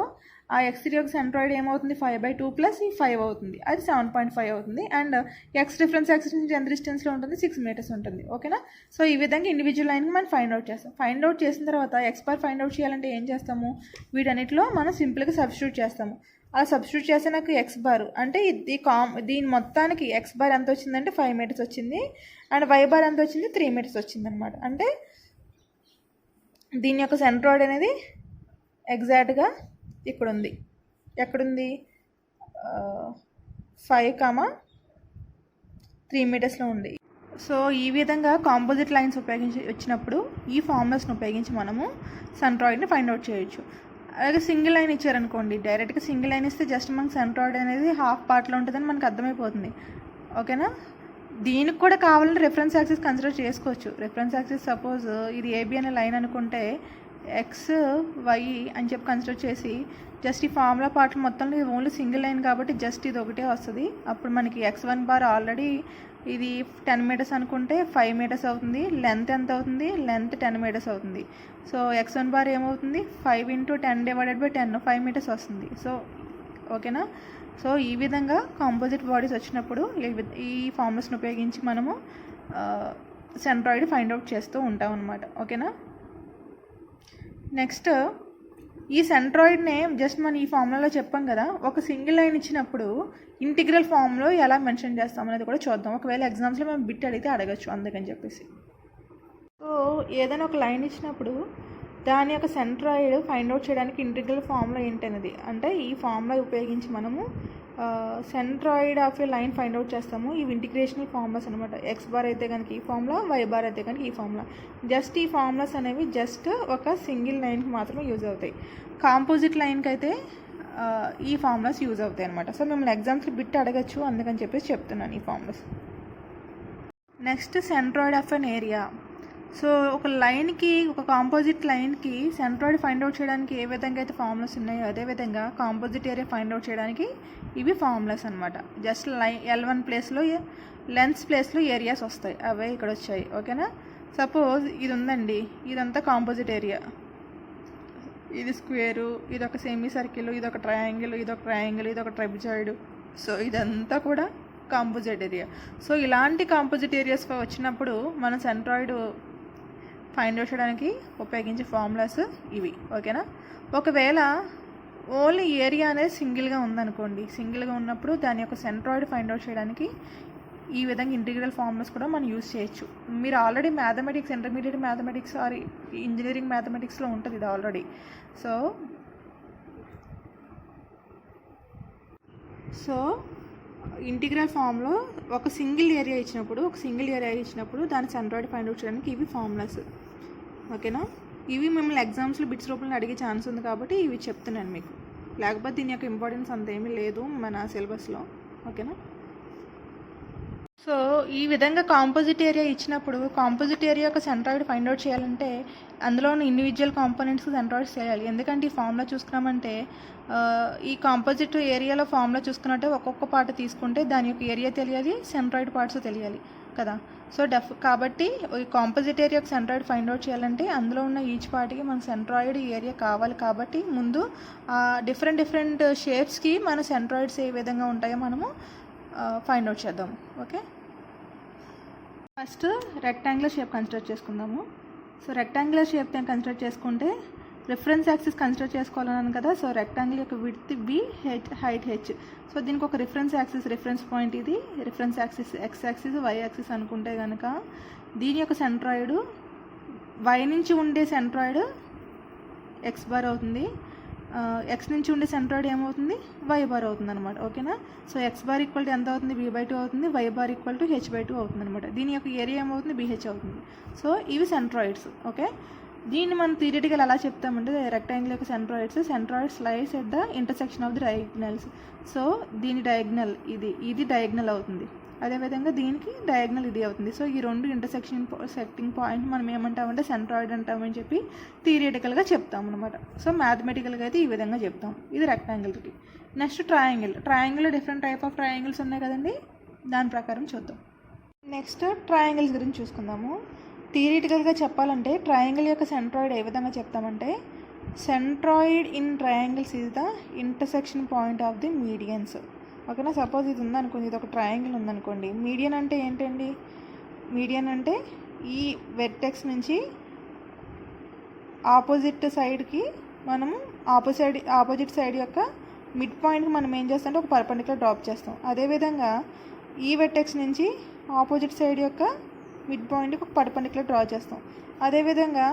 ఆ x3 యొక్క సెంట్రాయిడ్ ఏమవుతుంది 5/2 ప్లస్ ఈ 5 అవుతుంది, అది 7.5 అవుతుంది. అండ్ ఎక్స్ రిఫరెన్స్ యాక్సిస్ నుంచి ఎంత డిస్టెన్స్లో ఉంటుంది 6 మీటర్స్ ఉంటుంది. ఓకేనా. సో ఈ విధంగా ఇండివిజువల్ లైన్కి మనం ఫైండ్ అవుట్ చేస్తాం. ఫైండ్ అవుట్ చేసిన తర్వాత ఎక్స్ బార్ ఫైండ్ అవుట్ చేయాలంటే ఏం చేస్తాము, వీటన్నిటిలో మనం సింపుల్గా సబ్స్టిట్యూట్ చేస్తాము. అలా సబ్స్టిట్యూట్ చేస్తే నాకు ఎక్స్ బార్ అంటే దీని మొత్తానికి ఎక్స్ బార్ ఎంత వచ్చిందంటే 5 మీటర్స్ వచ్చింది, అండ్ వై బార్ ఎంత వచ్చింది 3 మీటర్స్ వచ్చింది అనమాట. అంటే దీని యొక్క సెంట్రాయిడ్ అనేది ఎగ్జాక్ట్గా ఇక్కడ ఉంది. ఎక్కడుంది 5,3 మీటర్స్లో ఉంది. సో ఈ విధంగా కాంపోజిట్ లైన్స్ వచ్చినప్పుడు ఈ ఫార్ములాస్ని ఉపయోగించి మనము సెంట్రాయిడ్ని ఫైండ్ అవుట్ చేయొచ్చు. అలాగే సింగిల్ లైన్ ఇచ్చారనుకోండి, డైరెక్ట్గా సింగిల్ లైన్ ఇస్తే జస్ట్ మనకు సెంట్రాయిడ్ అనేది హాఫ్ పార్ట్లో ఉంటుందని మనకు అర్థమైపోతుంది. ఓకేనా. దీనికి కూడా కావాలంటే రిఫరెన్స్ యాక్సిస్ కన్సిడర్ చేసుకోవచ్చు. రిఫరెన్స్ యాక్సిస్ సపోజ్ ఇది ఏబి అనే లైన్ అనుకుంటే ఎక్స్ వై అని చెప్పి కన్సిడర్ చేసి జస్ట్ ఈ ఫార్ములా పార్ట్ మొత్తంలో ఇది ఓన్లీ సింగిల్ లైన్ కాబట్టి జస్ట్ ఇది ఒకటే వస్తుంది. అప్పుడు మనకి x1 బార్ ఆల్రెడీ ఇది 10 మీటర్స్ అనుకుంటే 5 మీటర్స్ అవుతుంది. లెంత్ ఎంత అవుతుంది, లెంత్ 10 మీటర్స్ అవుతుంది. సో x1 బార్ ఏమవుతుంది 5 × 10 డివైడెడ్ బై 10 5 మీటర్స్ వస్తుంది. సో ఓకేనా. సో ఈ విధంగా కాంపోజిట్ బాడీస్ వచ్చినప్పుడు ఈ ఫార్ములాస్ని ఉపయోగించి మనము సెంట్రాయిడ్ ఫైండ్ అవుట్ చేస్తూ ఉంటాం అన్నమాట. ఓకేనా. నెక్స్ట్ ఈ సెంట్రాయిడ్నే జస్ట్ మనం ఈ ఫార్ములాలో చెప్పాం కదా, ఒక సింగిల్ లైన్ ఇచ్చినప్పుడు ఇంటిగ్రల్ ఫామ్లో ఎలా మెన్షన్ చేస్తాం అనేది కూడా చూద్దాం. ఒకవేళ ఎగ్జామ్స్లో మేము బిట్ అడిగితే అడగచ్చు, అందుకని చెప్పేసి. సో ఏదైనా ఒక లైన్ ఇచ్చినప్పుడు దాని యొక్క సెంట్రాయిడ్ ఫైండ్ అవుట్ చేయడానికి ఇంటిగ్రల్ ఫార్ములా ఏంటనేది అంటే ఈ ఫార్ములా ఉపయోగించి మనము centroid of A line find out చేస్తాము. ఇవి ఇంటిగ్రేషనల్ ఫార్ములాస్ అనమాట. ఎక్స్ బార్ అయితే కనుక ఈ ఫార్ములా, వై బార్ అయితే కనుక ఈ ఫార్ములా. జస్ట్ ఈ ఫార్ములాస్ అనేవి జస్ట్ ఒక సింగిల్ లైన్కి మాత్రమే యూజ్ అవుతాయి. కాంపోజిట్ లైన్కి అయితే ఈ ఫార్ములాస్ యూజ్ అవుతాయి అనమాట. సో మిమ్మల్ని ఎగ్జామ్స్కి బిట్ అడగచ్చు, అందుకని చెప్పేసి చెప్తున్నాను ఈ formulas. Next centroid of an area. So ఒక లైన్కి, ఒక కాంపోజిట్ లైన్కి సెంట్రాయిడ్ ఫైండ్ అవుట్ చేయడానికి ఏ విధంగా అయితే ఫార్ములాస్ ఉన్నాయో అదేవిధంగా కాంపోజిట్ ఏరియా ఫైండ్ అవుట్ చేయడానికి ఇవి ఫార్ములాస్ అనమాట. జస్ట్ L1 ప్లేస్లో లెన్స్ ప్లేస్లో ఏరియాస్ వస్తాయి, అవే ఇక్కడ వచ్చాయి. ఓకేనా. సపోజ్ ఇది ఉందండి, ఇదంతా కాంపోజిట్ ఏరియా, ఇది స్క్వేరు, ఇది ఒక సెమీ సర్కిల్, ఇది ఒక ట్రయాంగిల్, ఇది ఒక ట్రయాంగిల్, ఇది ఒక ట్రెబిజాయిడ్. సో ఇదంతా కూడా కాంపోజిట్ ఏరియా. సో ఇలాంటి కాంపోజిట్ ఏరియాస్ వచ్చినప్పుడు మనం సెంట్రాయిడ్ ఫైండ్ అవుట్ చేయడానికి ఉపయోగించే ఫార్ములాస్ ఇవి. ఓకేనా. ఒకవేళ ఓన్లీ ఏరియా అనేది సింగిల్గా ఉందనుకోండి, సింగిల్గా ఉన్నప్పుడు దాని యొక్క సెంట్రాయిడ్ ఫైండ్ అవుట్ చేయడానికి ఈ విధంగా ఇంటిగ్రల్ ఫార్ములాస్ కూడా మనం యూజ్ చేయొచ్చు. మీరు already mathematics, intermediate mathematics or engineering మ్యాథమెటిక్స్లో ఉంటుంది ఇది ఆల్రెడీ. సో ఇంటిగ్రల్ ఫామ్లో ఒక సింగిల్ ఏరియా ఇచ్చినప్పుడు దాని సెంట్రాయిడ్ ఫైండ్ అవుట్ చేయడానికి ఇవి ఫార్ములాస్. ఓకేనా. ఇవి మిమ్మల్ని ఎగ్జామ్స్లో బిట్స్ రూపంలో అడిగే ఛాన్స్ ఉంది కాబట్టి ఇవి చెప్తున్నాను మీకు, లేకపోతే దీని యొక్క ఇంపార్టెన్స్ అంత ఏమీ లేదు మన సిలబస్లో. ఓకేనా. సో ఈ విధంగా కాంపోజిట్ ఏరియా ఇచ్చినప్పుడు కాంపోజిట్ ఏరియా యొక్క సెంట్రాయిడ్ ఫైండ్ అవుట్ చేయాలంటే అందులో ఉన్న ఇండివిజువల్ కాంపోనెంట్స్కి సెంట్రాయిడ్స్ చేయాలి. ఎందుకంటే ఈ ఫామ్లో చూసుకున్నామంటే ఈ కాంపోజిట్ ఏరియాలో ఫామ్లో చూసుకున్నట్టే ఒక్కొక్క పార్ట్ తీసుకుంటే దాని యొక్క ఏరియా తెలియాలి, సెంట్రాయిడ్ పార్ట్స్ తెలియాలి కదా. సో కాబట్టి ఈ కాంపోజిట్ ఏరియా యొక్క సెంట్రాయిడ్ ఫైండ్ అవుట్ చేయాలంటే అందులో ఉన్న ఈచ్ పార్ట్కి మనకు సెంట్రాయిడ్ ఏరియా కావాలి. కాబట్టి ముందు డిఫరెంట్ షేప్స్కి మన సెంట్రాయిడ్స్ ఏ విధంగా ఉంటాయో మనము ఫైండ్ అవుట్ చేద్దాం. Okay. First rectangular shape consider చేసుకుందాము. సో రెక్టాంగులర్ షేప్ కన్సిడర్ చేసుకుంటే రిఫరెన్స్ యాక్సిస్ కన్సిడర్ చేసుకోవాలన్నాను కదా. సో రెక్టాంగిల్ యొక్క width B, height H. So దీనికి ఒక రిఫరెన్స్ పాయింట్ ఇది, reference axis X axis, Y axis అనుకుంటే కనుక దీని యొక్క సెంట్రాయిడ్ Y నుంచి ఉండే సెంట్రాయిడ్ X బార్ అవుతుంది, X నుంచి ఉండే సెంట్రాయిడ్ ఏమవుతుంది, Y బార్ అవుతుంది అనమాట. ఓకేనా. So X bar equal to ఎంత అవుతుంది, B/2 అవుతుంది, Y bar equal to H/2 అవుతుంది అనమాట. దీని యొక్క ఏరియా ఏమవుతుంది, BH అవుతుంది. సో ఇవి సెంట్రాయిడ్స్. ఓకే. దీన్ని మనం థియరిటికల్ ఎలా చెప్తామంటే రెక్టాంగిల్ యొక్క సెంట్రాయిడ్స్ లైస్ at the intersection of the diagonals. So దీని డయాగ్నల్ ఇది డయాగ్నల్ అవుతుంది, అదేవిధంగా దీనికి డయాగ్నల్ ఇది అవుతుంది. సో ఈ రెండు సెక్టింగ్ పాయింట్ మనం ఏమంటామంటే సెంట్రాయిడ్ అంటామని చెప్పి థియరిటికల్గా చెప్తాం అనమాట. సో మ్యాథమెటికల్గా అయితే ఈ విధంగా చెప్తాం. ఇది రెక్టాంగిల్కి. నెక్స్ట్ ట్రయాంగిల్లో డిఫరెంట్ టైప్ ఆఫ్ ట్రయాంగిల్స్ ఉన్నాయి కదండి, దాని ప్రకారం చూద్దాం. నెక్స్ట్ ట్రయాంగిల్స్ గురించి చూసుకుందాము. థియరిటికల్గా చెప్పాలంటే ట్రయాంగిల్ యొక్క సెంట్రాయిడ్ ఏ విధంగా చెప్తామంటే centroid in triangles is the intersection point of the medians. ఓకేనా. సపోజ్ ఇది ఉందనుకోండి, ఇది ఒక ట్రయాంగిల్ ఉందనుకోండి. మీడియన్ అంటే ఏంటండి, మీడియన్ అంటే ఈ వెర్టెక్స్ నుంచి ఆపోజిట్ సైడ్కి మనము ఆపోజిట్ సైడ్ యొక్క మిడ్ పాయింట్కి మనం ఏం చేస్తాం అంటే ఒక పర్పెండిక్యులర్ డ్రాప్ చేస్తాం. అదేవిధంగా ఈ వెర్టెక్స్ నుంచి ఆపోజిట్ సైడ్ యొక్క మిడ్ పాయింట్కి ఒక పర్పెండిక్యులర్ డ్రా చేస్తాం. అదేవిధంగా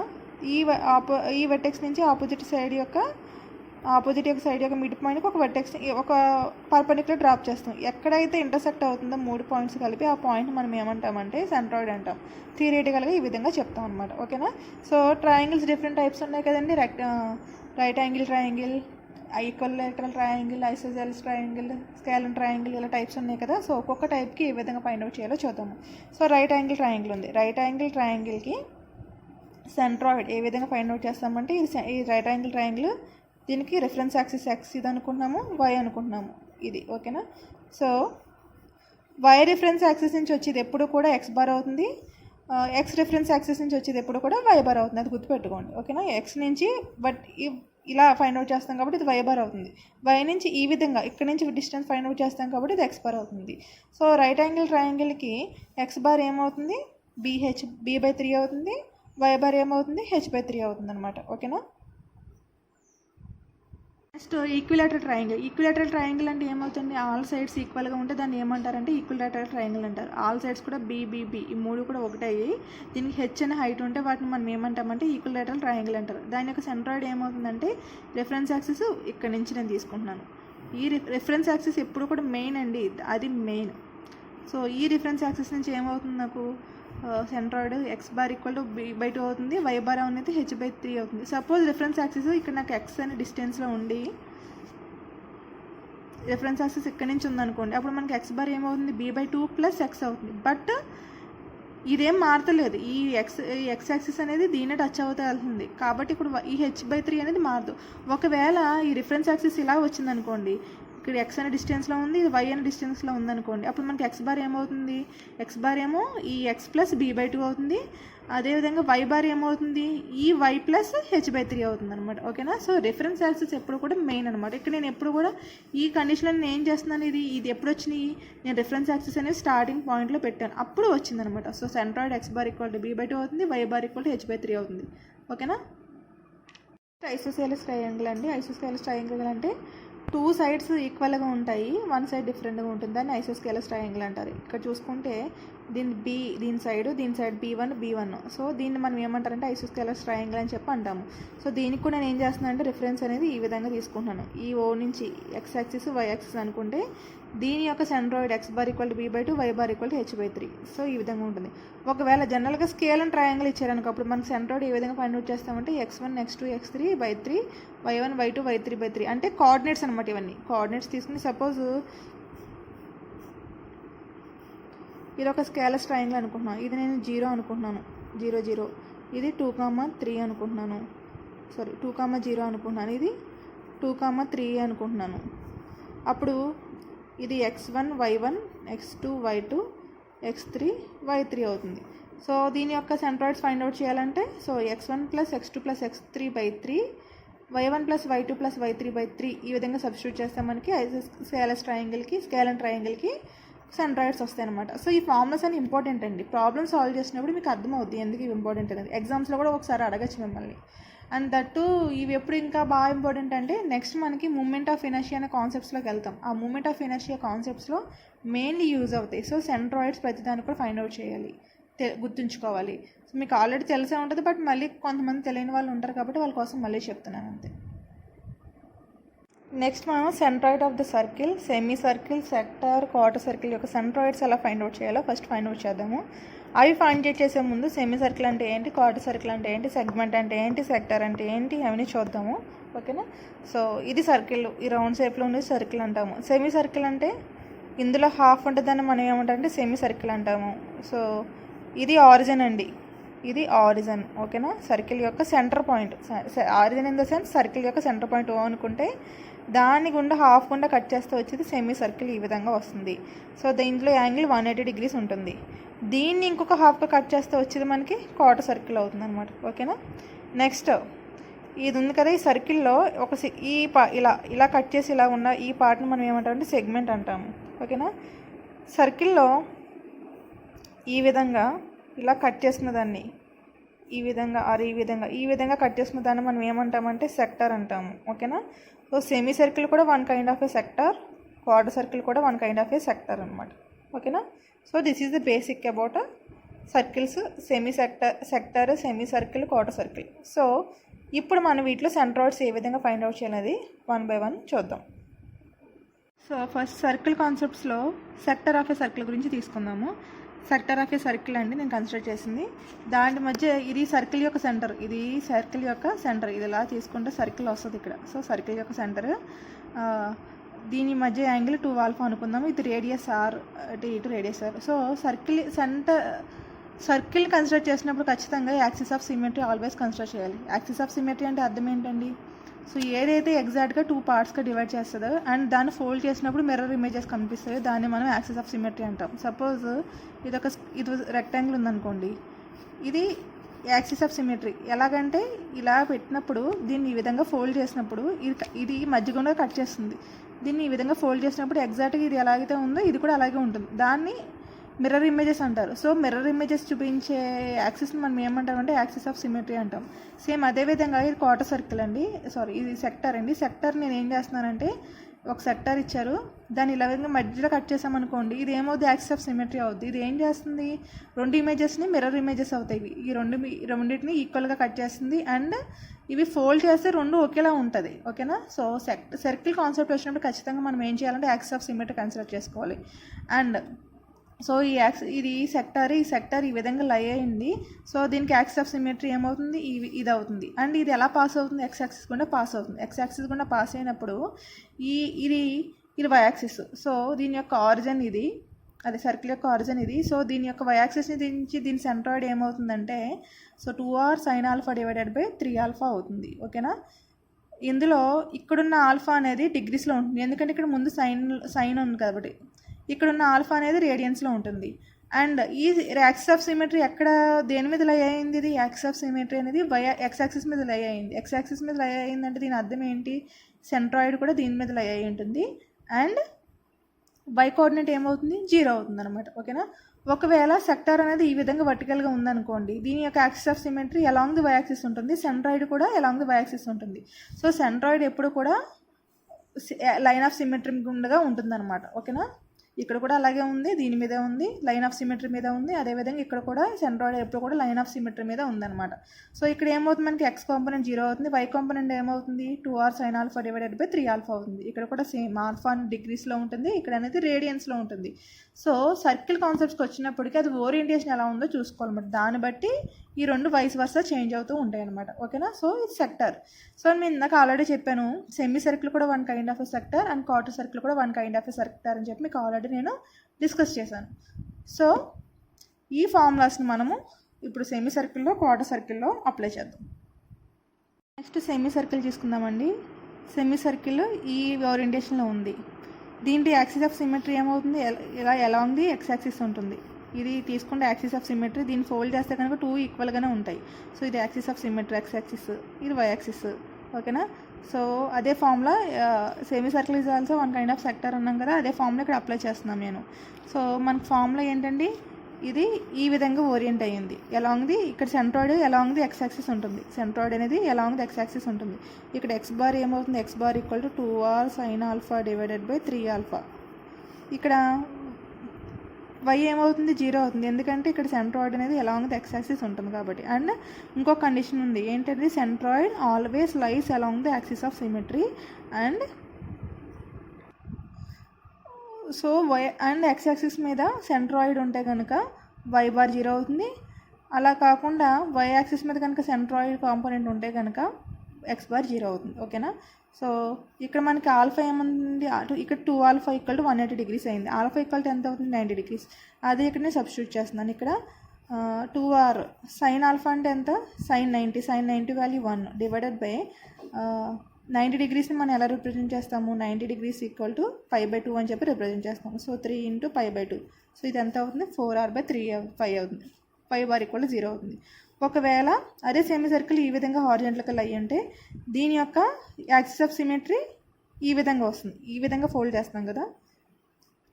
ఈ వెర్టెక్స్ నుంచి ఆపోజిట్ సైడ్ యొక్క మిడ్ పాయింట్కి ఒక పర్పెండిక్యులర్ డ్రాప్ చేస్తాం. ఎక్కడైతే ఇంటర్సెక్ట్ అవుతుందో 3 పాయింట్స్ కలిపి ఆ పాయింట్ మనం ఏమంటామంటే సెంట్రాయిడ్ అంటాం. థియరిటికల్గా ఈ విధంగా చెప్తాం అనమాట. ఓకేనా. సో ట్రయాంగిల్స్ డిఫరెంట్ టైప్స్ ఉన్నాయి కదండి. Right angle triangle, equilateral triangle, isosceles triangle, scalene triangle, ఇలా టైప్స్ ఉన్నాయి కదా. సో ఒక్కొక్క టైప్కి ఏ విధంగా ఫైండ్ అవుట్ చేయాలో చూద్దాము. సో రైట్ యాంగిల్ ట్రయాంగిల్ ఉంది. రైట్ యాంగిల్ ట్రయాంగిల్కి సెంట్రాయిడ్ ఏ విధంగా ఫైండ్ అవుట్ చేస్తామంటే ఈ రైట్ యాంగిల్ ట్రయాంగిల్ దీనికి రిఫరెన్స్ యాక్సిస్ X ఇది అనుకుంటున్నాము, Y అనుకుంటున్నాము ఇది. ఓకేనా. సో Y రిఫరెన్స్ యాక్సిస్ నుంచి వచ్చేది ఎప్పుడు కూడా X బార్ అవుతుంది, X రిఫరెన్స్ యాక్సిస్ నుంచి వచ్చేది ఎప్పుడు కూడా Y బార్ అవుతుంది, అది గుర్తుపెట్టుకోండి. ఓకేనా. X నుంచి ఇలా ఫైండ్ అవుట్ చేస్తాం కాబట్టి ఇది Y బార్ అవుతుంది. Y నుంచి ఈ విధంగా ఇక్కడ నుంచి డిస్టెన్స్ ఫైండ్ అవుట్ చేస్తాం కాబట్టి ఇది X బార్ అవుతుంది. సో రైట్ యాంగిల్ ట్రయాంగిల్కి X బార్ ఏమవుతుంది, B/3 అవుతుంది, Y బార్ ఏమవుతుంది, H/3 అవుతుంది అనమాట. ఓకేనా. నెక్స్ట్ ఈక్విలేటరల్ ట్రయాంగిల్ అంటే ఏమవుతుంది, ఆల్ సైడ్స్ ఈక్వల్గా ఉంటే దాన్ని ఏమంటారంటే ఈక్విలేటరల్ ట్రయాంగిల్ అంటారు. ఆల్ సైడ్స్ కూడా BBB ఈ 3 కూడా ఒకటే అయ్యి దీనికి H అనే హైట్ ఉంటే వాటిని మనం ఏమంటామంటే ఈక్విలేటరల్ ట్రయాంగిల్ అంటారు. దాని యొక్క సెంట్రాయిడ్ ఏమవుతుందంటే రిఫరెన్స్ యాక్సిస్ ఇక్కడ నుంచి నేను తీసుకుంటున్నాను. ఈ రిఫరెన్స్ యాక్సిస్ ఎప్పుడు కూడా మెయిన్ అండి, అది మెయిన్. సో ఈ రిఫరెన్స్ యాక్సిస్ నుంచి ఏమవుతుంది, నాకు centroid X bar equal to B/2 అవుతుంది, Y బార్ అనేది H/3 అవుతుంది. సపోజ్ రిఫరెన్స్ యాక్సిస్ ఇక్కడ నాకు X అనే డిస్టెన్స్లో ఉండి రిఫరెన్స్ యాక్సిస్ ఇక్కడ నుంచి ఉందనుకోండి, అప్పుడు మనకి X బార్ ఏమవుతుంది, B/2 + X అవుతుంది. బట్ ఇదేం మారతలేదు, ఈ ఎక్స్ యాక్సిస్ అనేది దీన్నే టచ్ అవుతూ వెళ్తుంది కాబట్టి ఇప్పుడు ఈ h/3 అనేది మారదు. ఒకవేళ ఈ రిఫరెన్స్ యాక్సిస్ ఇలా వచ్చిందనుకోండి, ఇక్కడ ఎక్స్ అనే డిస్టెన్స్లో ఉంది, ఇది వై అనే డిస్టెన్స్లో ఉందనుకోండి, అప్పుడు మనకి ఎక్స్ బార్ ఏమవుతుంది, ఎక్స్ బార్ ఏమో ఈ ఎక్స్ ప్లస్ b/2 అవుతుంది. అదేవిధంగా వై బార్ ఏమవుతుంది, ఈ వై ప్లస్ h/3 అవుతుంది అనమాట. ఓకేనా. సో రిఫరెన్స్ యాక్సిస్ ఎప్పుడు కూడా మెయిన్ అనమాట. ఇక్కడ నేను ఎప్పుడు కూడా ఈ కండిషన్లో నేను ఏం చేస్తున్నాను, ఇది ఎప్పుడు వచ్చినాయి, నేను రిఫరెన్స్ యాక్సిస్ అనేది స్టార్టింగ్ పాయింట్లో పెట్టాను, అప్పుడు వచ్చిందనమాట. So centroid x bar equal to b/2 అవుతుంది, y bar equal to h/3 అవుతుంది. ఓకేనా. ఐసోస్కేలస్ ట్రయాంగిల్ అండి. ఐసోస్కేలస్ ట్రయాంగిల్ అంటే 2 సైడ్స్ ఈక్వల్గా ఉంటాయి, 1 సైడ్ డిఫరెంట్గా ఉంటుంది, దాన్ని ఐసోస్కేలస్ ట్రయాంగిల్ అంటారు. ఇక్కడ చూసుకుంటే దీని సైడ్ b1. సో దీన్ని మనం ఏమంటారంటే ఐసోస్కేలస్ ట్రయాంగిల్ అని చెప్పి అంటాము. సో దీనికి కూడా నేను ఏం చేస్తున్నాను అంటే రిఫరెన్స్ అనేది ఈ విధంగా తీసుకుంటున్నాను. ఈ ఓ నుంచి ఎక్స్ యాక్సిస్ వై యాక్సిస్ అనుకుంటే దీని యొక్క centroid x bar equal to b/2, y bar equal to h/3. So ఈ విధంగా ఉంటుంది. ఒకవేళ జనరల్గా స్కేల్ అండ్ ట్రయాంగిల్ ఇచ్చారనుకో, అప్పుడు మనకి సెంట్రాయిడ్ ఏ విధంగా ఫైండ్ అవుట్ చేస్తామంటే x1, x2, x3/3, y1, y2, y3/3 అంటే కోఆర్డినేట్స్ అనమాట. ఇవన్నీ కోఆర్డినేట్స్ తీసుకుని సపోజ్ ఇది ఒక స్కేలస్ ట్రయాంగిల్ అనుకుంటున్నాను, ఇది నేను 0 అనుకుంటున్నాను, 0 0. ఇది 2,3 అనుకుంటున్నాను, 2,0 అనుకుంటున్నాను, ఇది 2,3 అనుకుంటున్నాను. అప్పుడు ఇది x1, y1, x2, y2, x3, y3 అవుతుంది. సో దీని యొక్క సెంట్రాయిడ్స్ ఫైండ్ అవుట్ చేయాలంటే so x1 plus x2 plus x3/3, y1 plus y2 plus y3/3 ఈ విధంగా సబ్స్టిట్యూట్ చేస్తే మనకి స్కేలస్ ట్రయాంగిల్కి స్కేల్ అండ్ ట్రయాంగిల్కి సెంట్రాయిడ్స్ వస్తాయి అనమాట. సో ఈ ఫార్ములాస్ అని ఇంపార్టెంట్ అండి. ప్రాబ్లమ్ సాల్వ్ చేసినప్పుడు మీకు అర్థమవుద్ది ఎందుకు ఇవి ఇంపార్టెంట్ అనేది. ఎగ్జామ్స్లో కూడా ఒకసారి అడగచ్చు మిమ్మల్ని. అండ్ దట్టు ఇవి ఎప్పుడు ఇంకా బాగా ఇంపార్టెంట్ అంటే నెక్స్ట్ మనకి మూమెంట్ ఆఫ్ ఇనర్షియా అనే కాన్సెప్ట్స్లోకి వెళ్తాం. ఆ మూమెంట్ ఆఫ్ ఇనర్షియా కాన్సెప్ట్స్లో మెయిన్లీ యూజ్ అవుతాయి. సో సెంట్రాయిడ్స్ ప్రతిదాన్ని కూడా ఫైండ్ అవుట్ చేయాలి, గుర్తుంచుకోవాలి. సో మీకు ఆల్రెడీ తెలిసే ఉంటుంది, బట్ మళ్ళీ కొంతమంది తెలియని వాళ్ళు ఉంటారు కాబట్టి వాళ్ళ కోసం మళ్ళీ చెప్తున్నాను అంతే. నెక్స్ట్ మనం centroid of the circle, semi circle, sector, quarter circle యొక్క సెంట్రాయిడ్స్ ఎలా ఫైండ్ అవుట్ చేయాలో ఫస్ట్ ఫైండ్ అవుట్ చేద్దాము. అవి ఫైండ్ చేసే ముందు సెమీ సర్కిల్ అంటే ఏంటి, క్వార్టర్ సర్కిల్ అంటే ఏంటి, సెగ్మెంట్ అంటే ఏంటి, సెక్టర్ అంటే ఏంటి అవన్నీ చూద్దాము. ఓకేనా. సో ఇది సర్కిల్, ఈ రౌండ్ షేప్లో ఉండేది సర్కిల్ అంటాము. సెమీ సర్కిల్ అంటే ఇందులో హాఫ్ ఉంటుందని మనం ఏమంటామంటే సెమీ సర్కిల్ అంటాము. సో ఇది ఆరిజిన్ అండి, ఇది ఆరిజిన్. ఓకేనా. సర్కిల్ యొక్క centre point, origin in the sense circle యొక్క సెంటర్ పాయింట్ ఓ అనుకుంటే దాని గుండా హాఫ్ గుండా కట్ చేస్తే వచ్చేది సెమీ సర్కిల్ ఈ విధంగా వస్తుంది. సో దీంట్లో యాంగిల్ 180 degrees ఉంటుంది. దీన్ని ఇంకొక హాఫ్గా కట్ చేస్తే వచ్చేది మనకి క్వార్టర్ సర్కిల్ అవుతుంది అనమాట. ఓకేనా. నెక్స్ట్ ఇది ఉంది కదా, ఈ సర్కిల్లో ఒక ఇలా కట్ చేసి ఇలా ఉన్న ఈ పార్ట్ని మనం ఏమంటామంటే సెగ్మెంట్ అంటాము. ఓకేనా. సర్కిల్లో ఈ విధంగా ఇలా కట్ చేసిన దాన్ని ఈ విధంగా కట్ చేసిన దాన్ని మనం ఏమంటామంటే సెక్టర్ అంటాము. ఓకేనా. సో సెమీ సర్కిల్ కూడా one kind of a sector, quarter circle కూడా one kind of a sector అనమాట. ఓకేనా. So this is the basic about circles, semi sector, semicircle, quarter circle. So ఇప్పుడు మనం వీటిలో సెంట్రాయిడ్స్ ఏ విధంగా ఫైండ్ అవుట్ చేయాలి 1 by 1 చూద్దాం. సో ఫస్ట్ సర్కిల్ కాన్సెప్ట్స్లో సెక్టర్ ఆఫ్ ఏ సర్కిల్ గురించి తీసుకుందాము. సెక్టర్ ఆఫ్ ఏ సర్కిల్ అండి నేను కన్సిడర్ చేసింది. దాని మధ్య ఇది సర్కిల్ యొక్క సెంటర్, ఇది ఇలా తీసుకుంటే సర్కిల్ వస్తుంది ఇక్కడ. సో సర్కిల్ యొక్క సెంటర్, దీని మధ్య యాంగిల్ 2α అనుకుందాము. ఇది రేడియస్ r, ఇటు radius r. So circle consider చేసినప్పుడు ఖచ్చితంగా axis of symmetry always consider చేయాలి. యాక్సిస్ ఆఫ్ సిమెట్రీ అంటే అర్థం ఏంటండి, సో ఏదైతే ఎగ్జాక్ట్గా 2 పార్ట్స్గా డివైడ్ చేస్తుందో అండ్ దాన్ని ఫోల్డ్ చేసినప్పుడు మిర్రర్ ఇమేజెస్ కనిపిస్తాయో దాన్ని మనం యాక్సిస్ ఆఫ్ సిమెట్రీ అంటాం. సపోజ్ ఇది రెక్టాంగిల్ ఉందనుకోండి, ఇది యాక్సిస్ ఆఫ్ సిమెట్రీ. ఎలాగంటే ఇలా పెట్టినప్పుడు దీన్ని ఈ విధంగా ఫోల్డ్ చేసినప్పుడు ఇది మధ్యగుండా కట్ చేస్తుంది. దీన్ని ఈ విధంగా ఫోల్డ్ చేసినప్పుడు ఎగ్జాక్ట్గా ఇది ఎలాగైతే ఉందో ఇది కూడా అలాగే ఉంటుంది. దాన్ని మిర్రర్ ఇమేజెస్ అంటారు. సో మిర్రర్ ఇమేజెస్ చూపించే యాక్సిస్ని మనం ఏమంటామంటే యాక్సిస్ ఆఫ్ సిమెట్రీ అంటాం. సేమ్ అదేవిధంగా ఇది క్వార్టర్ సర్కిల్ అండి, ఇది సెక్టర్ అండి. సెక్టర్ నేను ఏం చేస్తున్నానంటే ఒక సెక్టర్ ఇచ్చారు, దాన్ని ఇలా మధ్యలో కట్ చేసామనుకోండి, ఇది ఏమవుతుంది యాక్సిస్ ఆఫ్ సిమెట్రీ అవుతుంది. ఇది ఏం చేస్తుంది, 2 ఇమేజెస్ని మిర్రర్ ఇమేజెస్ అవుతాయి. ఈ రెండింటిని ఈక్వల్గా కట్ చేస్తుంది అండ్ ఇవి ఫోల్డ్ చేస్తే 2 ఒకేలా ఉంటుంది. ఓకేనా. సో సర్కిల్ కాన్సెప్ట్ వచ్చినప్పుడు ఖచ్చితంగా మనం ఏం చేయాలంటే యాక్సిస్ ఆఫ్ సిమెట్రీ కన్సిడర్ చేసుకోవాలి. అండ్ సో ఈ సెక్టర్ ఈ విధంగా లై అయింది. సో దీనికి యాక్సిస్ ఆఫ్ సిమెట్రీ ఏమవుతుంది, ఇది అవుతుంది. అండ్ ఇది ఎలా పాస్ అవుతుంది, ఎక్స్ యాక్సిస్ గుండా పాస్ అవుతుంది. ఎక్స్ యాక్సిస్ గుండా పాస్ అయినప్పుడు ఇది వై యాక్సిస్. సో దీని యొక్క ఆరిజిన్ ఇది, అదే సర్కిల్ యొక్క ఆరిజిన్ ఇది. సో దీని యొక్క వై యాక్సిస్ని నుంచి దీని సెంట్రాయిడ్ ఏమవుతుందంటే so 2r sin alpha divided by 3α అవుతుంది. ఓకేనా. ఇందులో ఇక్కడున్న ఆల్ఫా అనేది డిగ్రీస్లో ఉంటుంది, ఎందుకంటే ఇక్కడ ముందు సైన్ ఉంది కాబట్టి. ఇక్కడున్న ఆల్ఫా అనేది రేడియన్స్లో ఉంటుంది. అండ్ ఈ యాక్సిస్ ఆఫ్ సిమెట్రీ ఎక్కడ దేని మీద లై అయింది? ఇది యాక్సిస్ ఆఫ్ సిమెట్రీ అనేది ఎక్స్ యాక్సిస్ మీద లై అయింది. ఎక్స్ యాక్సిస్ మీద లై అయిందంటే దీని అర్థం ఏంటి? సెంట్రాయిడ్ కూడా దీని మీద లై అయి ఉంటుంది. అండ్ వై కోఆర్డినేట్ ఏమవుతుంది? 0 అవుతుంది అనమాట. ఓకేనా. ఒకవేళ సెక్టార్ అనేది ఈ విధంగా వర్టికల్గా ఉందనుకోండి, దీని యొక్క axis of symmetry along the y axis ఉంటుంది, సెంట్రాయిడ్ కూడా అలాంగ్ ది వై యాక్సిస్ ఉంటుంది. సో సెంట్రాయిడ్ ఎప్పుడు కూడా లైన్ ఆఫ్ సిమెట్రీ గుండగా ఉంటుందన్నమాట. ఓకేనా. ఇక్కడ కూడా అలాగే ఉంది, దీని మీద ఉంది, లైన్ ఆఫ్ సిమెట్రీ మీద ఉంది. అదేవిధంగా ఇక్కడ కూడా సెంట్రాయిడ్ ఎప్పుడు కూడా లైన్ ఆఫ్ సిమెట్రీ మీద ఉందన్నమాట. సో ఇక్కడ ఏమవుతుంది? మనకి ఎక్స్ కాంపోనెంట్ 0 అవుతుంది, వై కాంపోనెంట్ ఏమవుతుంది? 2r sin alpha divided by 3α అవుతుంది. ఇక్కడ కూడా సేమ్ ఆల్ఫా డిగ్రీస్లో ఉంటుంది, ఇక్కడ అనేది రేడియన్స్లో ఉంటుంది. సో సర్కిల్ కాన్సెప్ట్స్కి వచ్చినప్పటికీ అది ఓరియంటేషన్ ఎలా ఉందో చూసుకోవాలన్నమాట. దాన్ని బట్టి ఈ రెండు వైస్ వర్సా చేంజ్ అవుతూ ఉంటాయి అనమాట. ఓకేనా. సో ఇది సెక్టర్. సో నేను ఇందాక ఆల్రెడీ చెప్పాను, సెమీ సర్కిల్ కూడా one kind of a sector and quarter circle కూడా one kind of a sector అని చెప్పి మీకు ఆల్రెడీ నేను డిస్కస్ చేశాను. సో ఈ ఫార్ములాస్ని మనము ఇప్పుడు సెమీ సర్కిల్లో, క్వార్టర్ సర్కిల్లో అప్లై చేద్దాం. నెక్స్ట్ సెమీ సర్కిల్ తీసుకుందామండి. సెమీ సర్కిల్ ఈ ఓరియంటేషన్లో ఉంది. దీంట్లో యాక్సిస్ ఆఫ్ సిమెట్రీ ఏమవుతుంది? ఇలా ఎలా ఉంది? ఎక్స్ యాక్సిస్ ఉంటుంది. ఇది తీసుకుంటే యాక్సిస్ ఆఫ్ సిమెట్రీ, దీన్ని ఫోల్డ్ చేస్తే కనుక 2 ఈక్వల్గానే ఉంటాయి. సో ఇది axis of symmetry X axis, ఇది వై యాక్సిస్. ఓకేనా. సో అదే formula semi circle is also one kind of sector అన్నాం కదా, అదే ఫార్ములా ఇక్కడ అప్లై చేస్తున్నాను నేను. సో మనకు ఫార్ములా ఏంటండి? ఇది ఈ విధంగా ఓరియంట్ అయ్యింది. ఎలాంగ్ది ఇక్కడ సెంట్రాయిడ్ ఎలాంగ్ది ఎక్స్ యాక్సిస్ ఉంటుంది, సెంట్రాయిడ్ అనేది ఎలాంగ్ది ఎక్స్ యాక్సిస్ ఉంటుంది. ఇక్కడ ఎక్స్ బార్ ఏమవుతుంది? X bar equal to 2r sin alpha divided by 3α. ఇక్కడ వై ఏమవుతుంది? 0 అవుతుంది, ఎందుకంటే ఇక్కడ సెంట్రాయిడ్ అనేది ఎలాంగ్ ది ఎక్స్ యాక్సిస్ ఉంటుంది కాబట్టి. అండ్ ఇంకో కండిషన్ ఉంది ఏంటంటే centroid always lies along the axis of symmetry and so y and x axis మీద సెంట్రాయిడ్ ఉంటే కనుక వై బార్ 0 అవుతుంది. అలా కాకుండా వై యాక్సిస్ మీద కనుక సెంట్రాయిడ్ కాంపోనెంట్ ఉంటే కనుక ఎక్స్ బార్ 0 అవుతుంది. ఓకేనా. సో ఇక్కడ మనకి ఆల్ఫా ఏముంది? ఇక్కడ 2α ఈక్వల్ టు 180 డిగ్రీస్ అయింది. ఆల్ఫా ఈక్వల్ టు ఎంత అవుతుంది? 90 డిగ్రీస్. అదే ఇక్కడ నేను సబ్స్టిట్యూట్ చేస్తున్నాను. ఇక్కడ 2r sin ఆల్ఫా అంటే ఎంత? sin 90 వాల్యూ 1 డివైడెడ్ బై 90 డిగ్రీస్ని మనం ఎలా రిప్రజెంట్ చేస్తాము? 90 డిగ్రీస్ ఈక్వల్ టు π/2 అని చెప్పి రిప్రజెంట్ చేస్తాము. సో 3 × π/2. సో ఇది ఎంత అవుతుంది? 4r/3π అవుతుంది. π బార్ ఈక్వల్ టు 0 అవుతుంది. ఒకవేళ అదే సెమీ సర్కిల్ ఈ విధంగా హారిజాంటల్ అయ్యి ఉంటే దీని యొక్క యాక్సిస్ ఆఫ్ సిమెట్రీ ఈ విధంగా వస్తుంది. ఈ విధంగా ఫోల్డ్ చేస్తాం కదా,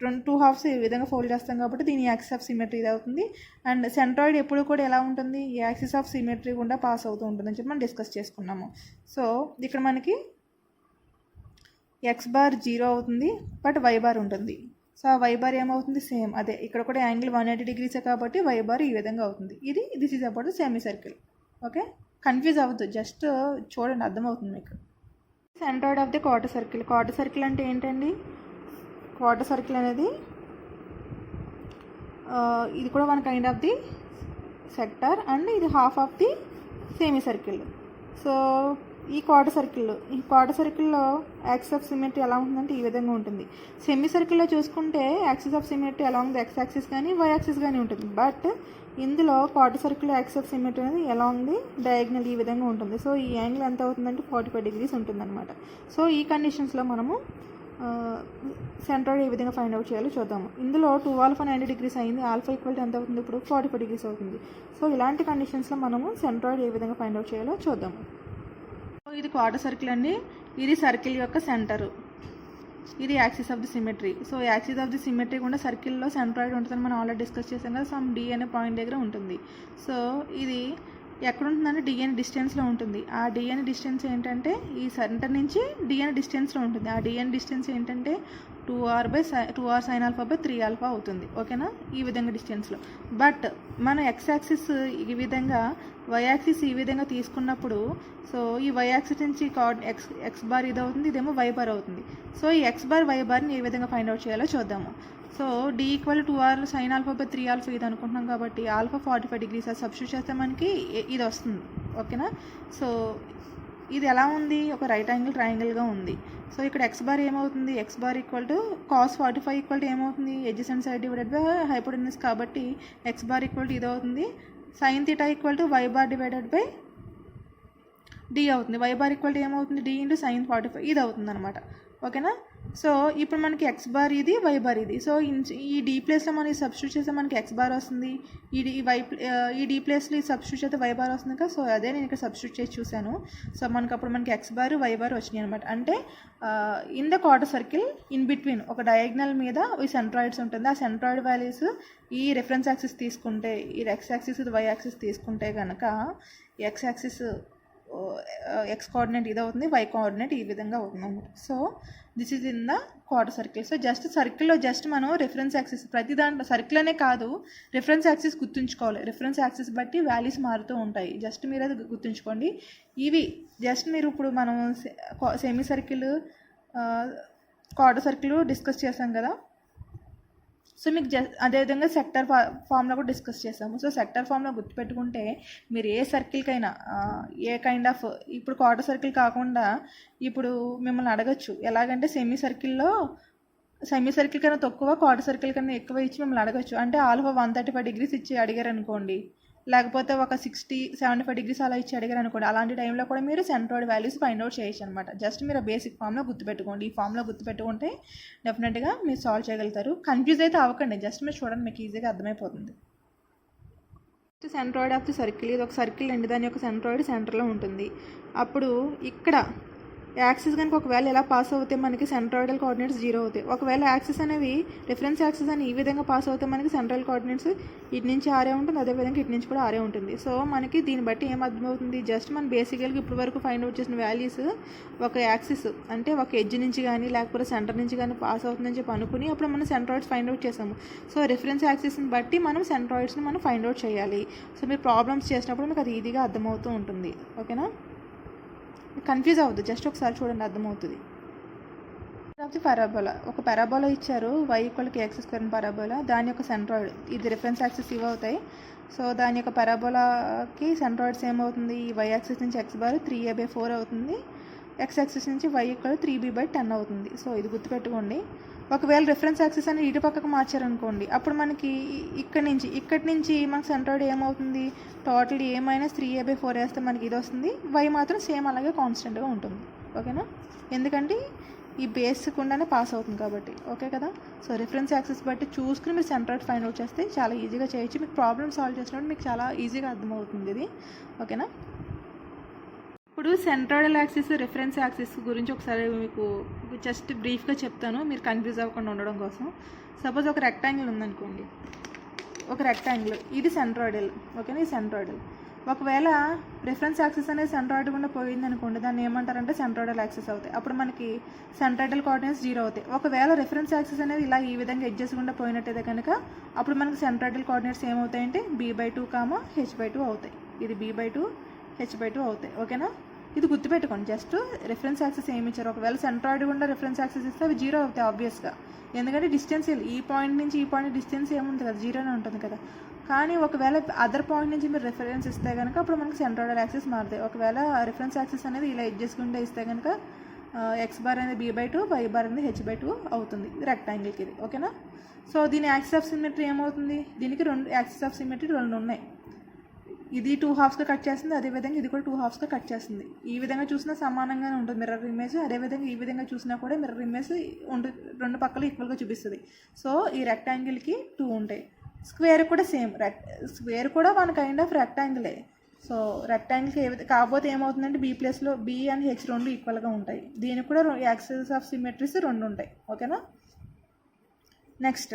2 హాఫ్స్ ఈ విధంగా ఫోల్డ్ చేస్తాం కాబట్టి దీని యాక్సిస్ ఆఫ్ సిమెట్రీ ఇది అవుతుంది. అండ్ సెంట్రాయిడ్ ఎప్పుడు కూడా ఎలా ఉంటుంది? యాక్సిస్ ఆఫ్ సిమెట్రీ గుండా పాస్ అవుతూ ఉంటుందని చెప్పి మనం డిస్కస్ చేసుకున్నాము. సో ఇక్కడ మనకి ఎక్స్ బార్ 0 అవుతుంది, బట్ వై బార్ ఉంటుంది. సో ఆ వై బార్ ఏమవుతుంది? సేమ్ అదే, ఇక్కడ కూడా యాంగిల్ 180 డిగ్రీసే కాబట్టి వై బార్ ఈ విధంగా అవుతుంది. This is about the semicircle. Okay, confuse అవ్వద్దు, జస్ట్ చూడండి అర్థమవుతుంది మీకు. Centroid of the quarter circle. Quarter circle అంటే ఏంటండి? క్వార్టర్ సర్కిల్ అనేది ఇది కూడా one kind of the sector and ఇది half of the semicircle. So ఈ క్వార్టర్ సర్కిల్లో యాక్సిస్ ఆఫ్ సిమెట్రీ ఎలా ఉంటుందంటే ఈ విధంగా ఉంటుంది. సెమీ సర్కిల్లో చూసుకుంటే axis of symmetry along the x axis కానీ వై యాక్సిస్ కానీ ఉంటుంది. బట్ ఇందులో quarter circle axis of symmetry అనేది అలాంగ్ ది డయాగ్నల్ ఈ విధంగా ఉంటుంది. సో ఈ యాంగిల్ ఎంత అవుతుందంటే 45 డిగ్రీస్ ఉంటుందన్నమాట. సో ఈ కండిషన్స్లో మనము సెంట్రాయిడ్ ఏ విధంగా ఫైండ్ అవుట్ చేయాలో చూద్దాము. ఇందులో 2α 90 డిగ్రీస్ అయింది, ఆల్ఫా ఈక్వల్ టు ఎంత అవుతుంది? ఇప్పుడు 45 డిగ్రీస్ అవుతుంది. సో ఇలాంటి కండిషన్స్లో మనము సెంట్రాయిడ్ ఏ విధంగా ఫైండ్ అవుట్ చేయాలో చూద్దాము. ఇది క్వార్టర్ సర్కిల్ అండి, ఇది సర్కిల్ యొక్క సెంటరు, ఇది axis of the symmetry. So axis of the symmetry కూడా సర్కిల్లో సెంట్రాయిడ్ ఉంటుందని మనం ఆల్రెడీ డిస్కస్ చేసాం కదా. సమ్ డి అనే పాయింట్ దగ్గర ఉంటుంది. సో ఇది ఎక్కడ ఉంటుందంటే డి అనే డిస్టెన్స్లో ఉంటుంది. ఆ డి అనే డిస్టెన్స్ ఏంటంటే ఈ సెంటర్ నుంచి డి అనే డిస్టెన్స్లో ఉంటుంది. ఆ డి అనే డిస్టెన్స్ ఏంటంటే 2r sin ఆల్ఫా బై 3α అవుతుంది. ఓకేనా, ఈ విధంగా డిస్టెన్స్లో. బట్ మన ఎక్స్ యాక్సిస్ ఈ విధంగా, వై యాక్సిస్ ఈ విధంగా తీసుకున్నప్పుడు సో ఈ వై యాక్సిస్ నుంచి ఎక్స్ బార్ ఇది అవుతుంది, ఇదేమో వై బార్ అవుతుంది. సో ఈ ఎక్స్ బార్ వై బార్ని ఏ విధంగా ఫైండ్ అవుట్ చేయాలో చూద్దాము. So d equal 2r sin alpha by 3α ఇది అనుకుంటున్నాం కాబట్టి ఆల్ఫా 45 డిగ్రీస్ అది సబ్స్టిట్యూట్ చేస్తే మనకి ఇది వస్తుంది. ఓకేనా, సో ఇది ఎలా ఉంది, ఒక రైట్ యాంగిల్ ట్రయాంగిల్గా ఉంది. సో ఇక్కడ ఎక్స్ బార్ ఏమవుతుంది, x bar equal to cos 45 equal to ఏమవుతుంది, adjacent side divided by hypotenuse, కాబట్టి ఎక్స్ బార్ ఈక్వల్ టు ఇది అవుతుంది. Sine theta equal to y bar divided by d అవుతుంది. వై బార్ ఈక్వల్ టు ఏమవుతుంది, d into sine 45 ఇది అవుతుంది అనమాట. ఓకేనా. సో ఇప్పుడు మనకి ఎక్స్ బార్ ఇది, వై బార్ ఇది. సో ఈ డి ప్లేస్లో మనకి సబ్స్టిట్యూట్ చేస్తే మనకి ఎక్స్ బార్ వస్తుంది, ఈ డి ప్లేస్లో ఈ సబ్స్టిట్యూట్ చేస్తే వై బార్ వస్తుంది కదా. సో అదే నేను ఇక్కడ సబ్స్టిట్యూట్ చేసి చూశాను. సో మనకి అప్పుడు మనకి ఎక్స్ బార్ వై బార్ వచ్చినాయి అనమాట. అంటే in the quarter circle in between ఒక డయాగ్నల్ మీద ఈ సెంట్రాయిడ్స్ ఉంటుంది. ఆ సెంట్రాయిడ్ వాల్యూస్ ఈ రిఫరెన్స్ యాక్సిస్ తీసుకుంటే, ఈ ఎక్స్ యాక్సిస్ ఇది వై యాక్సిస్ తీసుకుంటే కనుక ఎక్స్ యాక్సిస్ ఎక్స్ కోఆర్డినేట్ ఇది అవుతుంది, వై కోఆర్డినేట్ ఈ విధంగా అవుతుంది అనమాట. So this is in the quarter circle. So just సర్కిల్లో జస్ట్ మనం రిఫరెన్స్ యాక్సిస్ ప్రతి దాంట్లో సర్కిల్ అనే కాదు, రిఫరెన్స్ యాక్సిస్ గుర్తుంచుకోవాలి. రిఫరెన్స్ యాక్సిస్ బట్టి వాల్యూస్ మారుతూ ఉంటాయి. జస్ట్ మీరు అది గుర్తుంచుకోండి. ఇవి జస్ట్ మీరు ఇప్పుడు మనం semi circle, quarter circle discuss చేసాం కదా. సో మీకు అదేవిధంగా సెక్టర్ ఫామ్లో కూడా డిస్కస్ చేసాము. సో సెక్టర్ ఫామ్లో గుర్తుపెట్టుకుంటే మీరు ఏ సర్కిల్కైనా ఏ కైండ్ ఆఫ్, ఇప్పుడు క్వార్టర్ సర్కిల్ కాకుండా ఇప్పుడు మిమ్మల్ని అడగచ్చు ఎలాగంటే సెమీ సర్కిల్ కన్నా తక్కువ, క్వార్టర్ సర్కిల్ కన్నా ఎక్కువ ఇచ్చి మిమ్మల్ని అడగచ్చు. అంటే ఆల్ఫా 135 డిగ్రీస్ ఇచ్చి అడిగారు అనుకోండి, లేకపోతే ఒక 75 డిగ్రీస్ అలా ఇచ్చి అడిగారు అనుకోండి. అలాంటి టైంలో కూడా మీరు సెంట్రాయిడ్ వాల్యూస్ ఫైండ్ అవుట్ చేయొచ్చు అనమాట. జస్ట్ మీరు బేసిక్ ఫామ్లో గుర్తుపెట్టుకోండి. ఈ ఫామ్లో గుర్తుపెట్టుకుంటే డెఫినెట్గా మీరు సాల్వ్ చేయగలుగుతారు. కన్ఫ్యూజ్ అయితే అవ్వకండి, జస్ట్ మీరు చూడండి, మీకు ఈజీగా అర్థమైపోతుంది. సెంట్రాయిడ్ ఆఫ్ ది సర్కిల్, ఇది ఒక సర్కిల్ అండి, దాని యొక్క సెంట్రాయిడ్ సెంటర్లో ఉంటుంది. అప్పుడు ఇక్కడ యాక్సిస్ కనుక ఒకవేళ ఎలా పాస్ అవుతే మనకి సెంట్రాయిడల్ కోఆర్డినేట్స్ 0 అవుతాయి. ఒకవేళ యాక్సిస్ అనేవి రిఫరెన్స్ యాక్సిస్ అని ఈ విధంగా పాస్ అవుతే మనకి సెంట్రల్ కోఆర్డినేట్స్ ఇటు నుంచి ఆరే ఉంటుంది, అదేవిధంగా ఇటు నుంచి కూడా ఆరే ఉంటుంది. సో మనకి దీన్ని బట్టి ఏం అర్థమవుతుంది, జస్ట్ మనం బేసికల్గా ఇప్పటి వరకు ఫైండ్ అవుట్ చేసిన వాల్యూస్ ఒక యాక్సిస్ అంటే ఒక ఎడ్జ్ నుంచి కానీ లేకపోతే సెంటర్ నుంచి కానీ పాస్ అవుతుందని చెప్పి అనుకుని అప్పుడు మనం సెంట్రాయిడ్స్ ఫైండ్ అవుట్ చేసాము. సో రిఫరెన్స్ యాక్సిస్ని బట్టి మనం సెంట్రాయిడ్స్ని మనం ఫైండ్ అవుట్ చేయాలి. సో మీరు ప్రాబ్లమ్స్ చేసినప్పుడు మీకు అది ఈజీగా అర్థమవుతూ ఉంటుంది. ఓకేనా. కన్ఫ్యూజ్ అవ్వద్దు, జస్ట్ ఒకసారి చూడండి, అర్థమవుతుంది. పరాబోలా, ఒక పరాబోలా ఇచ్చారు, y ఈక్వల్ కి x స్క్వేర్ పరాబోలా, దాని యొక్క సెంట్రాయిడ్ ఇది రిఫరెన్స్ యాక్సిస్ ఇవి అవుతాయి. సో దాని యొక్క పరాబోలాకి సెంట్రాయిడ్స్ ఏమవుతుంది, ఈ y యాక్సిస్ నుంచి x బార్ 3a/4 అవుతుంది, x యాక్సిస్ నుంచి y ఈక్వల్ 3b/10 అవుతుంది. సో ఇది గుర్తుపెట్టుకోండి. ఒకవేళ రిఫరెన్స్ యాక్సిస్ అని ఇటు పక్కకు మార్చారనుకోండి, అప్పుడు మనకి ఇక్కడి నుంచి మనకు సెంట్రాయిడ్ ఏమవుతుంది, టోటల్ a - 3a/4 వేస్తే మనకి ఇది వస్తుంది, y మాత్రం సేమ్ అలాగే కాన్స్టెంట్గా ఉంటుంది. ఓకేనా. ఎందుకంటే ఈ బేసిక్ ఉండానే పాస్ అవుతుంది కాబట్టి. ఓకే కదా. సో రిఫరెన్స్ యాక్సిస్ బట్టి చూసుకుని మీరు సెంట్రాయిడ్ ఫైండ్ అవుట్ చేస్తే చాలా ఈజీగా చేయొచ్చు. మీకు ప్రాబ్లమ్ సాల్వ్ చేసినప్పుడు మీకు చాలా ఈజీగా అర్థమవుతుంది ఇది. ఓకేనా. ఇప్పుడు సెంట్రాయిడల్ యాక్సిస్, రిఫరెన్స్ యాక్సిస్ గురించి ఒకసారి మీకు జస్ట్ బ్రీఫ్గా చెప్తాను, మీరు కన్ఫ్యూజ్ అవ్వకుండా ఉండడం కోసం. సపోజ్ ఒక రెక్టాంగిల్ ఉందనుకోండి, ఒక రెక్టాంగిల్ ఇది సెంట్రాయిడల్. ఓకేనా. ఇది సెంట్రాయిడల్. ఒకవేళ రిఫరెన్స్ యాక్సిస్ అనేది సెంట్రాయిడ్ గుండా పోయింది అనుకోండి, దాన్ని ఏమంటారంటే సెంట్రాయిడల్ యాక్సిస్ అవుతాయి. అప్పుడు మనకి సెంట్రాయిడల్ కోఆర్డినేట్స్ 0 అవుతాయి. ఒకవేళ రిఫరెన్స్ యాక్సిస్ అనేది ఇలా ఈ విధంగా ఎడ్జెస్ గుండా పోయినట్టయితే కనుక అప్పుడు మనకి సెంట్రాయిడల్ కోఆర్డినేట్స్ ఏమవుతాయంటే b/2, h/2 అవుతాయి. ఇది b/2, h/2 అవుతాయి. ఓకేనా. ఇది గుర్తుపెట్టుకోండి. జస్ట్ రిఫరెన్స్ యాక్సిస్ ఏమి ఇచ్చారు, ఒకవేళ సెంట్రాయిడ్ గుండా రిఫరెన్స్ యాక్సిస్ ఇస్తే అవి 0 అవుతాయి ఆబ్వియస్గా. ఎందుకంటే డిస్టెన్స్ ఈ పాయింట్ నుంచి ఈ పాయింట్ డిస్టెన్స్ ఏముంటుంది కదా, 0నే ఉంటుంది కదా. కానీ ఒకవేళ అదర్ పాయింట్ నుంచి మీరు రిఫరెన్స్ ఇస్తే కనుక అప్పుడు మనకి సెంట్రాయిడల్ యాక్సిస్ మారుతాయి. ఒకవేళ రిఫరెన్స్ యాక్సిస్ అనేది ఇలా ఎడ్జెస్ గుండా ఇస్తే కనుక x బార్ అనేది b/2, y బార్ అనేది h/2 అవుతుంది. ఇది రెక్టాంగిల్కి ఇది. ఓకేనా. సో దీని యాక్సిస్ ఆఫ్ సిమెట్రీ ఏమవుతుంది, దీనికి 2 యాక్సిస్ ఆఫ్ సిమెట్రీ 2 ఉన్నాయి. ఇది 2 హాఫ్స్గా కట్ చేస్తుంది, అదేవిధంగా ఇది కూడా 2 హాఫ్స్గా కట్ చేస్తుంది. ఈ విధంగా చూసినా సమానంగానే ఉంటుంది మిర్రర్ ఇమేజ్, అదేవిధంగా ఈ విధంగా చూసినా కూడా మిర్రర్ ఇమేజ్ ఉంటుంది, 2 పక్కలు ఈక్వల్గా చూపిస్తుంది. సో ఈ రెక్టాంగిల్కి 2 ఉంటాయి. స్క్వేర్ కూడా సేమ్, స్క్వేర్ కూడా 1 కైండ్ ఆఫ్ రెక్టాంగిలే. సో రెక్టాంగిల్కి కాకపోతే ఏమవుతుందంటే b ప్లేస్లో b అండ్ h 2 ఈక్వల్గా ఉంటాయి. దీనికి కూడా యాక్సిస్ ఆఫ్ సిమెట్రీస్ 2 ఉంటాయి. ఓకేనా. నెక్స్ట్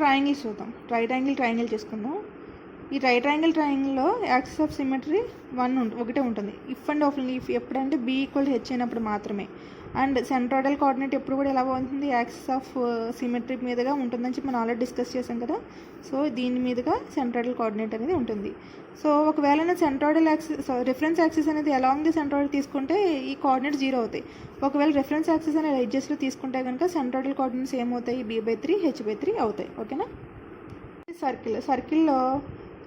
ట్రయాంగిల్స్ చూద్దాం. రైట్ యాంగిల్ ట్రయాంగిల్ చేసుకుందాం. ఈ రైట్ యాంగిల్ ట్రయాంగిల్లో యాక్సిస్ ఆఫ్ సిమెట్రీ ఒకటే ఉంటుంది. ఇఫ్ అండ్ ఓన్లీ ఇఫ్ ఎప్పుడంటే b ఈక్వల్ h అయినప్పుడు మాత్రమే. అండ్ సెంట్రాయిడల్ కోఆర్డినేట్ ఎప్పుడు కూడా ఎలా ఉంటుంది, యాక్సిస్ ఆఫ్ సిమెట్రీ మీదుగా ఉంటుందని చెప్పి మనం ఆల్రెడీ డిస్కస్ చేసాం కదా. సో దీని మీదుగా సెంట్రాయిడల్ కోఆర్డినేట్ అనేది ఉంటుంది. సో ఒకవేళ నేను సెంట్రాయిడల్ యాక్సిస్ రిఫరెన్స్ యాక్సిస్ అనేది అలాంగ్ ది సెంట్రాయిడ్ తీసుకుంటే ఈ కోఆర్డినేట్ 0 అవుతాయి. ఒకవేళ రిఫరెన్స్ యాక్సిస్ అనేది ఎడ్జెస్లో తీసుకుంటే కనుక సెంట్రాయిడల్ కోఆర్డినేట్స్ ఏమవుతాయి, b/3, h/3 అవుతాయి. ఓకేనా. సర్కిల్లో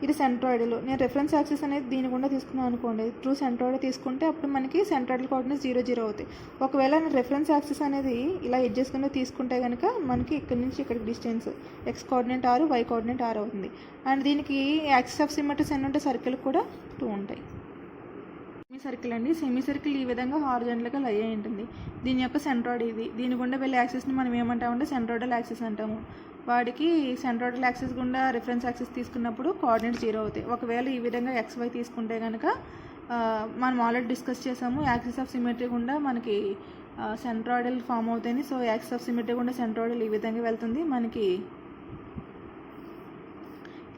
ఇది సెంట్రాయిడ్లో నేను రిఫరెన్స్ యాక్సిస్ అనేది దీని గుండా తీసుకున్నాను అనుకోండి, ట్రూ సెంట్రాయిడ్ తీసుకుంటే అప్పుడు మనకి సెంట్రాయిడ్ కోఆర్డినేట్స్ 0 0 అవుతాయి. ఒకవేళ నేను రిఫరెన్స్ యాక్సిస్ అనేది ఇలా ఎడ్జెస్ కింద తీసుకుంటే కనుక మనకి ఇక్కడ నుంచి ఇక్కడికి distance x coordinate 6, y coordinate 6 అవుతుంది. అండ్ దీనికి యాక్సిస్ ఆఫ్ సిమెట్రీస్ ఎన్ని ఉంటాయి, సర్కిల్ కూడా 2 ఉంటాయి. సెమీ సర్కిల్ అండి, సెమీ సర్కిల్ ఈ విధంగా హారిజాంటల్గా లై అయి ఉంటుంది. దీని యొక్క సెంట్రాయిడ్ ఇది, దీని గుండా వెళ్ళే యాక్సిస్ని మనం ఏమంటామంటే సెంట్రాయిడల్ యాక్సిస్ అంటాము. వాడికి సెంట్రాయిడల్ యాక్సిస్ గుండా రిఫరెన్స్ యాక్సిస్ తీసుకున్నప్పుడు కోఆర్డినేట్ 0 అవుతాయి. ఒకవేళ ఈ విధంగా XY తీసుకుంటే కనుక మనం ఆల్రెడీ డిస్కస్ చేసాము, యాక్సిస్ ఆఫ్ సిమెట్రీ గుండా మనకి సెంట్రాయిడల్ ఫామ్ అవుతాయి. సో యాక్సిస్ ఆఫ్ సిమెట్రీ గుండా సెంట్రాయిడల్ ఈ విధంగా వెళ్తుంది. మనకి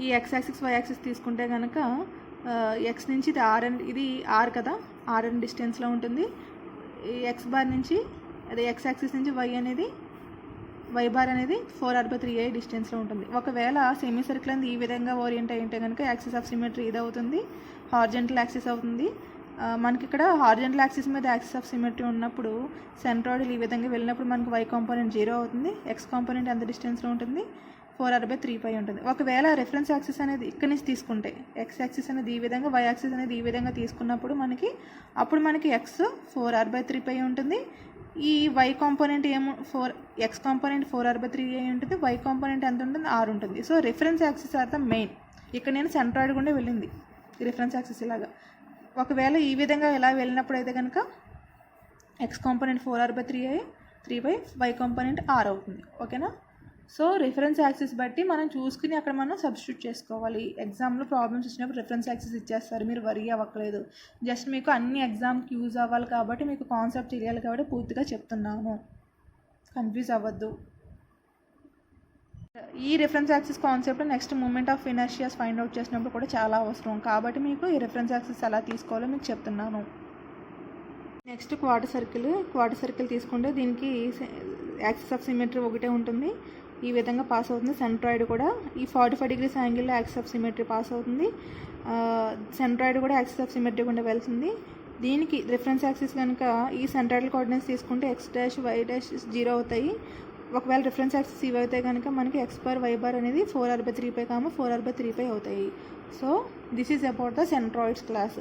ఈ X యాక్సిస్ Y యాక్సిస్ తీసుకుంటే కనుక ఎక్స్ నుంచి ఇది ఇది R కదా, RN డిస్టెన్స్లో ఉంటుంది. ఈ X బార్ నుంచి అదే X యాక్సిస్ నుంచి Y బార్ అనేది 4r/3i డిస్టెన్స్లో ఉంటుంది. ఒకవేళ సెమీ సర్కిల్ అనేది ఈ విధంగా ఓరియంట్ అయ్యింటే కనుక యాక్సిస్ ఆఫ్ సిమెట్రీ ఇది అవుతుంది, హారిజాంటల్ యాక్సిస్ అవుతుంది. మనకి ఇక్కడ హారిజాంటల్ యాక్సిస్ మీద యాక్సిస్ ఆఫ్ సిమెట్రీ ఉన్నప్పుడు సెంట్రాయిడ్ ఈ విధంగా వెళ్ళినప్పుడు మనకు Y కాంపోనెంట్ 0 అవుతుంది, X కాంపోనెంట్ ఎంత డిస్టెన్స్లో ఉంటుంది, 4r/3π ఉంటుంది. ఒకవేళ రెఫరెన్స్ యాక్సిస్ అనేది ఇక్కడ నుంచి తీసుకుంటే X యాక్సిస్ అనేది ఈ విధంగా, Y యాక్సిస్ అనేది ఈ విధంగా తీసుకున్నప్పుడు అప్పుడు మనకి X 4r/3π ఉంటుంది. ఈ Y component X component 4r/3 ఉంటుంది, Y కాంపోనెంట్ ఎంత ఉంటుంది, R ఉంటుంది. So reference axis or the main. ఇక్కడ నేను సెంట్రాయిడ్ గుండా వెళ్ళింది రిఫరెన్స్ యాక్సిస్ ఇలాగా. ఒకవేళ ఈ విధంగా ఎలా వెళ్ళినప్పుడు అయితే కనుక X component 4r/3π, Y component R అవుతుంది. ఓకేనా? సో రిఫరెన్స్ యాక్సిస్ బట్టి మనం చూసుకుని అక్కడ మనం సబ్స్టిట్యూట్ చేసుకోవాలి. ఎగ్జామ్లో ప్రాబ్లమ్స్ వచ్చినప్పుడు రిఫరెన్స్ యాక్సిస్ ఇచ్చేస్తారు, మీరు వరీ అవ్వట్లేదు. జస్ట్ మీకు అన్ని ఎగ్జామ్కి యూజ్ అవ్వాలి కాబట్టి, మీకు కాన్సెప్ట్ తెలియాలి కాబట్టి పూర్తిగా చెప్తున్నాను, కన్ఫ్యూజ్ అవ్వద్దు. ఈ reference axis concept next moment of inertias find out చేసినప్పుడు కూడా చాలా అవసరం కాబట్టి మీకు ఈ రిఫరెన్స్ యాక్సిస్ ఎలా తీసుకోవాలో మీకు చెప్తున్నాను. నెక్స్ట్ క్వార్టర్ సర్కిల్ తీసుకుంటే దీనికి యాక్సిస్ ఆఫ్ సిమెట్రీ ఒకటే ఉంటుంది, ఈ విధంగా పాస్ అవుతుంది. సెంట్రాయిడ్ కూడా ఈ 45 degrees యాంగిల్లో యాక్సిస్ ఆఫ్ సిమెట్రీ పాస్ అవుతుంది. సెంట్రాయిడ్ కూడా యాక్సిస్ ఆఫ్ సిమెట్రీ గుండా వెళ్తుంది. దీనికి రిఫరెన్స్ యాక్సిస్ కనుక ఈ సెంట్రాయిడల్ కోఆర్డినేట్స్ తీసుకుంటే X', Y' 0 అవుతాయి. ఒకవేళ రిఫరెన్స్ యాక్సిస్ ఇవి అయితే కనుక మనకి X బార్, Y బార్ అనేది 4r/3π, 4r/3π అవుతాయి. So this is about the సెంట్రాయిడ్స్ class.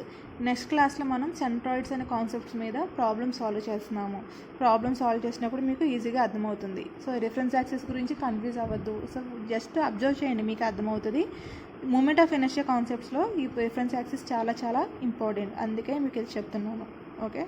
Next క్లాస్లో మనం సెంట్రాయిడ్స్ అనే కాన్సెప్ట్స్ మీద ప్రాబ్లమ్ సాల్వ్ చేస్తున్నాము. ప్రాబ్లమ్ సాల్వ్ చేసినప్పుడు మీకు ఈజీగా అర్థమవుతుంది. సో రిఫరెన్స్ యాక్సిస్ గురించి కన్ఫ్యూజ్ అవ్వద్దు. సో జస్ట్ అబ్జర్వ్ చేయండి, మీకు అర్థమవుతుంది. మూమెంట్ ఆఫ్ ఇనర్షియా కాన్సెప్ట్స్లో ఈ రిఫరెన్స్ యాక్సిస్ చాలా చాలా ఇంపార్టెంట్, అందుకే మీకు ఇది చెప్తున్నాను. ఓకే.